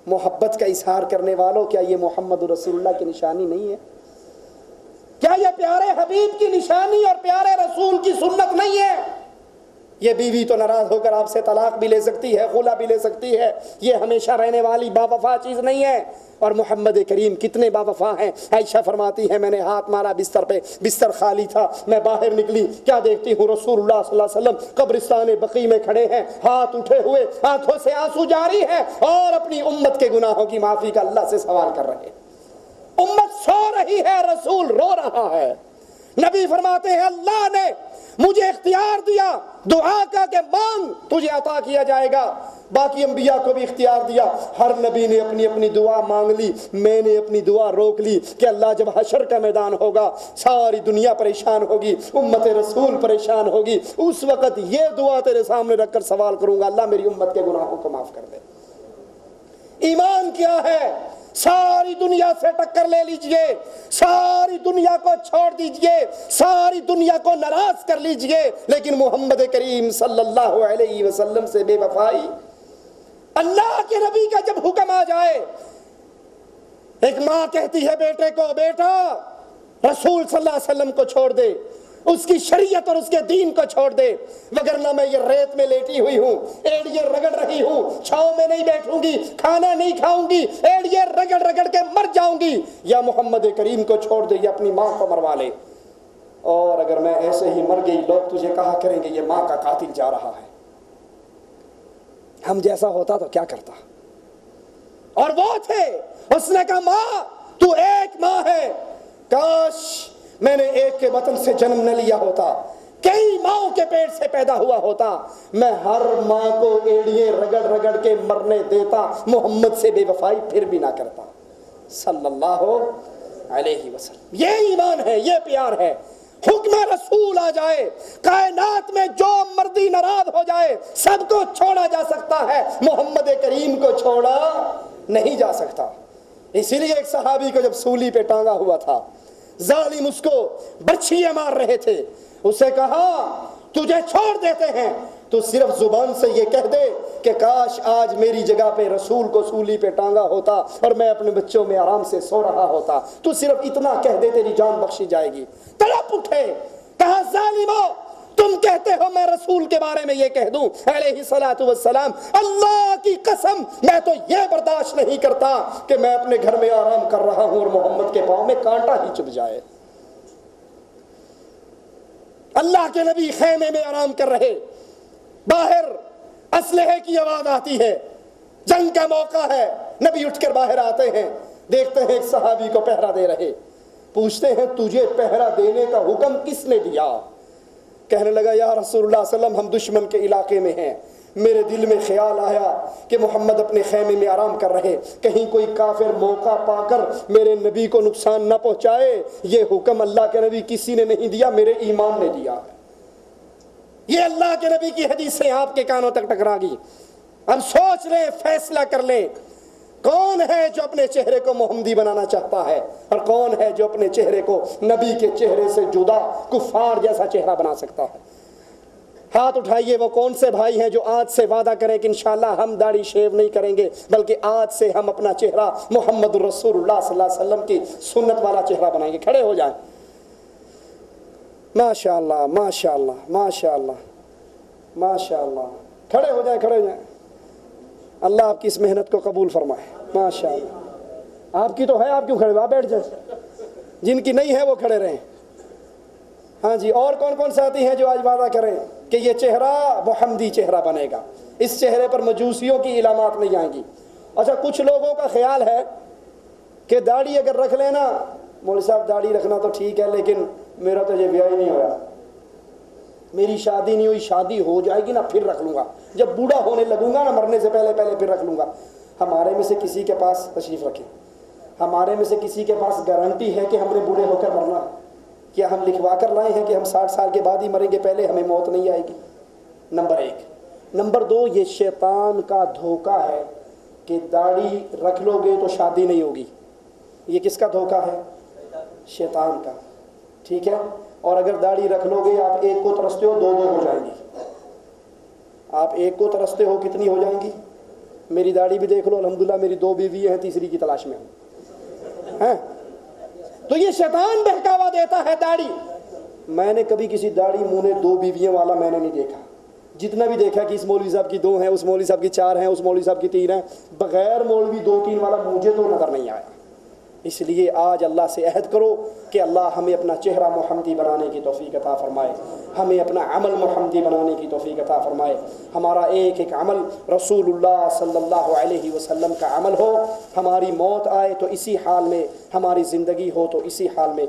محبت کا اظہار کرنے والوں، کیا یہ محمد رسول اللہ کی نشانی نہیں ہے؟ کیا یہ پیارے حبیب کی نشانی اور پیارے رسول کی سنت نہیں ہے؟ یہ بیوی تو ناراض ہو کر آپ سے طلاق بھی لے سکتی ہے، خلا بھی لے سکتی ہے، یہ ہمیشہ رہنے والی با وفا چیز نہیں ہے۔ اور محمد کریم کتنے با وفا ہیں۔ عائشہ فرماتی ہے میں نے ہاتھ مارا بستر پہ، بستر خالی تھا، میں باہر نکلی، کیا دیکھتی ہوں رسول اللہ صلی اللہ علیہ وسلم قبرستان بقیع میں کھڑے ہیں، ہاتھ اٹھے ہوئے، آنکھوں سے آنسو جاری ہیں اور اپنی امت کے گناہوں کی معافی کا اللہ سے سوال کر رہے ہیں۔ امت سو رہی ہے، رسول رو رہا ہے۔ نبی فرماتے ہیں اللہ نے مجھے اختیار دیا، دعا کا کہ مانگ تجھے عطا کیا جائے گا۔ باقی انبیاء کو بھی اختیار دیا، ہر نبی نے اپنی اپنی دعا مانگ لی، میں نے اپنی دعا روک لی کہ اللہ جب حشر کا میدان ہوگا، ساری دنیا پریشان ہوگی، امت رسول پریشان ہوگی، اس وقت یہ دعا تیرے سامنے رکھ کر سوال کروں گا اللہ میری امت کے گناہوں کو معاف کر دے۔ ایمان کیا ہے؟ ساری دنیا سے ٹکر لے لیجئے، ساری دنیا کو چھوڑ دیجئے، ساری دنیا کو ناراض کر لیجئے، لیکن محمد کریم صلی اللہ علیہ وسلم سے بے وفائی، اللہ کے نبی کا جب حکم آ جائے، ایک ماں کہتی ہے بیٹے کو بیٹا رسول صلی اللہ علیہ وسلم کو چھوڑ دے، اس کی شریعت اور اس کے دین کو چھوڑ دے، وگرنہ میں یہ ریت میں لیٹی ہوئی ہوں، ایڑیے رگڑ رہی ہوں، چھاؤں میں نہیں بیٹھوں گی، کھانا نہیں کھاؤں گی، ایڑیے رگڑ رگڑ کے مر جاؤں گی، یا محمد کریم کو چھوڑ دے یا اپنی ماں کو مروا لے، اور اگر میں ایسے ہی مر گئی لوگ تجھے کہا کریں گے یہ ماں کا قاتل جا رہا ہے۔ ہم جیسا ہوتا تو کیا کرتا؟ اور وہ تھے، اس نے کہا ماں تو ایک ماں ہے، کاش میں نے ایک کے بطن سے جنم نہ لیا ہوتا، کئی ماؤں کے پیٹ سے پیدا ہوا ہوتا، میں ہر ماں کو ایڑیے رگڑ رگڑ کے مرنے دیتا، محمد سے بے وفائی پھر بھی نہ کرتا صلی اللہ علیہ وسلم۔ یہ ایمان ہے، یہ پیار ہے۔ حکم رسول آ جائے، کائنات میں جو مردی ناراض ہو جائے، سب کو چھوڑا جا سکتا ہے، محمد کریم کو چھوڑا نہیں جا سکتا۔ اسی لیے ایک صحابی کو جب سولی پہ ٹانگا ہوا تھا، ظالم اس کو برچھیاں مار رہے تھے، اسے کہا تجھے چھوڑ دیتے ہیں، تو صرف زبان سے یہ کہہ دے کہ کاش آج میری جگہ پہ رسول کو سولی پہ ٹانگا ہوتا اور میں اپنے بچوں میں آرام سے سو رہا ہوتا، تو صرف اتنا کہہ دے تیری جان بخشی جائے گی۔ تڑپ اٹھے، کہا ظالمو تم کہتے ہو میں رسول کے بارے میں یہ کہہ دوں علیہ الصلوۃ والسلام، اللہ کی قسم میں تو یہ برداشت نہیں کرتا کہ میں اپنے گھر میں آرام کر رہا ہوں اور محمد کے پاؤں میں کانٹا ہی چبھ جائے۔ اللہ کے نبی خیمے میں آرام کر رہے، باہر اسلحے کی آواز آتی ہے، جنگ کا موقع ہے، نبی اٹھ کر باہر آتے ہیں، دیکھتے ہیں ایک صحابی کو پہرا دے رہے، پوچھتے ہیں تجھے پہرا دینے کا حکم کس نے دیا؟ کہنے لگا یا رسول اللہ صلی اللہ علیہ وسلم ہم دشمن کے علاقے میں ہیں، میرے دل میں خیال آیا کہ محمد اپنے خیمے میں آرام کر رہے، کہیں کوئی کافر موقع پا کر میرے نبی کو نقصان نہ پہنچائے، یہ حکم اللہ کے نبی کسی نے نہیں دیا، میرے ایمان نے دیا۔ یہ اللہ کے نبی کی حدیثیں آپ کے کانوں تک ٹکرا گئی۔ اب سوچ لیں، فیصلہ کر لیں، کون ہے جو اپنے چہرے کو محمدی بنانا چاہتا ہے اور کون ہے جو اپنے چہرے کو نبی کے چہرے سے جدا کفار جیسا چہرہ بنا سکتا ہے؟ ہاتھ اٹھائیے وہ کون سے بھائی ہیں جو آج سے وعدہ کریں کہ انشاءاللہ ہم داڑھی شیو نہیں کریں گے، بلکہ آج سے ہم اپنا چہرہ محمد رسول اللہ صلی اللہ علیہ وسلم کی سنت والا چہرہ بنائیں گے۔ کھڑے ہو جائیں۔ ماشاءاللہ ماشاءاللہ ماشاءاللہ ماشاءاللہ، کھڑے ہو جائیں، کھڑے ہو جائیں۔ اللہ آپ کی اس محنت کو قبول فرمائے۔ ماشاءاللہ، آپ کی تو ہے، آپ کیوں کھڑے ہو؟ آپ بیٹھ جائیں، جن کی نہیں ہے وہ کھڑے رہیں۔ ہاں جی، اور کون کون ساتھی ہیں جو آج وعدہ کریں کہ یہ چہرہ محمدی چہرہ بنے گا، اس چہرے پر مجوسیوں کی علامات نہیں آئیں گی؟ اچھا، کچھ لوگوں کا خیال ہے کہ داڑھی اگر رکھ لینا، مولوی صاحب داڑھی رکھنا تو ٹھیک ہے لیکن میرا تو یہ بیاہ ہی نہیں ہوا، میری شادی نہیں ہوئی، شادی ہو جائے گی نا پھر رکھ لوں گا، جب بوڑھا ہونے لگوں گا نا، مرنے سے پہلے پھر رکھ لوں گا۔ ہمارے میں سے کسی کے پاس تشریف رکھیں، ہمارے میں سے کسی کے پاس گارنٹی ہے کہ ہم نے بوڑھے ہو کر مرنا؟ کیا ہم لکھوا کر لائے ہیں کہ ہم 60 سال کے بعد ہی مریں گے، پہلے ہمیں موت نہیں آئے گی؟ نمبر 1۔ نمبر 2، یہ شیطان کا دھوکہ ہے کہ داڑھی رکھ لو گے تو شادی نہیں ہوگی۔ یہ کس کا دھوکہ ہے؟ شیطان کا، ٹھیک ہے؟ اور اگر داڑھی رکھ لو گے، آپ ایک کو ترستے ہو، 2 ہو جائیں گی۔ آپ ایک کو ترستے ہو، کتنی ہو جائیں گی؟ میری داڑھی بھی دیکھ لو، الحمدللہ میری 2 بیوی ہیں، تیسری کی تلاش میں ہوں۔ تو یہ شیطان بہکاوا دیتا ہے داڑھی۔ میں نے کبھی کسی داڑھی منہ نے 2 بیویوں والا میں نے نہیں دیکھا، جتنا بھی دیکھا کہ اس مولوی صاحب کی 2 ہیں، اس مولوی صاحب کی 4 ہیں، اس مولوی صاحب کی 3 ہیں، بغیر مولوی 2-3 والا مجھے تو نظر نہیں آیا۔ اس لیے آج اللہ سے عہد کرو کہ اللہ ہمیں اپنا چہرہ محمدی بنانے کی توفیق عطا فرمائے، ہمیں اپنا عمل محمدی بنانے کی توفیق عطا فرمائے، ہمارا ایک ایک عمل رسول اللہ صلی اللہ علیہ وسلم کا عمل ہو، ہماری موت آئے تو اسی حال میں، ہماری زندگی ہو تو اسی حال میں۔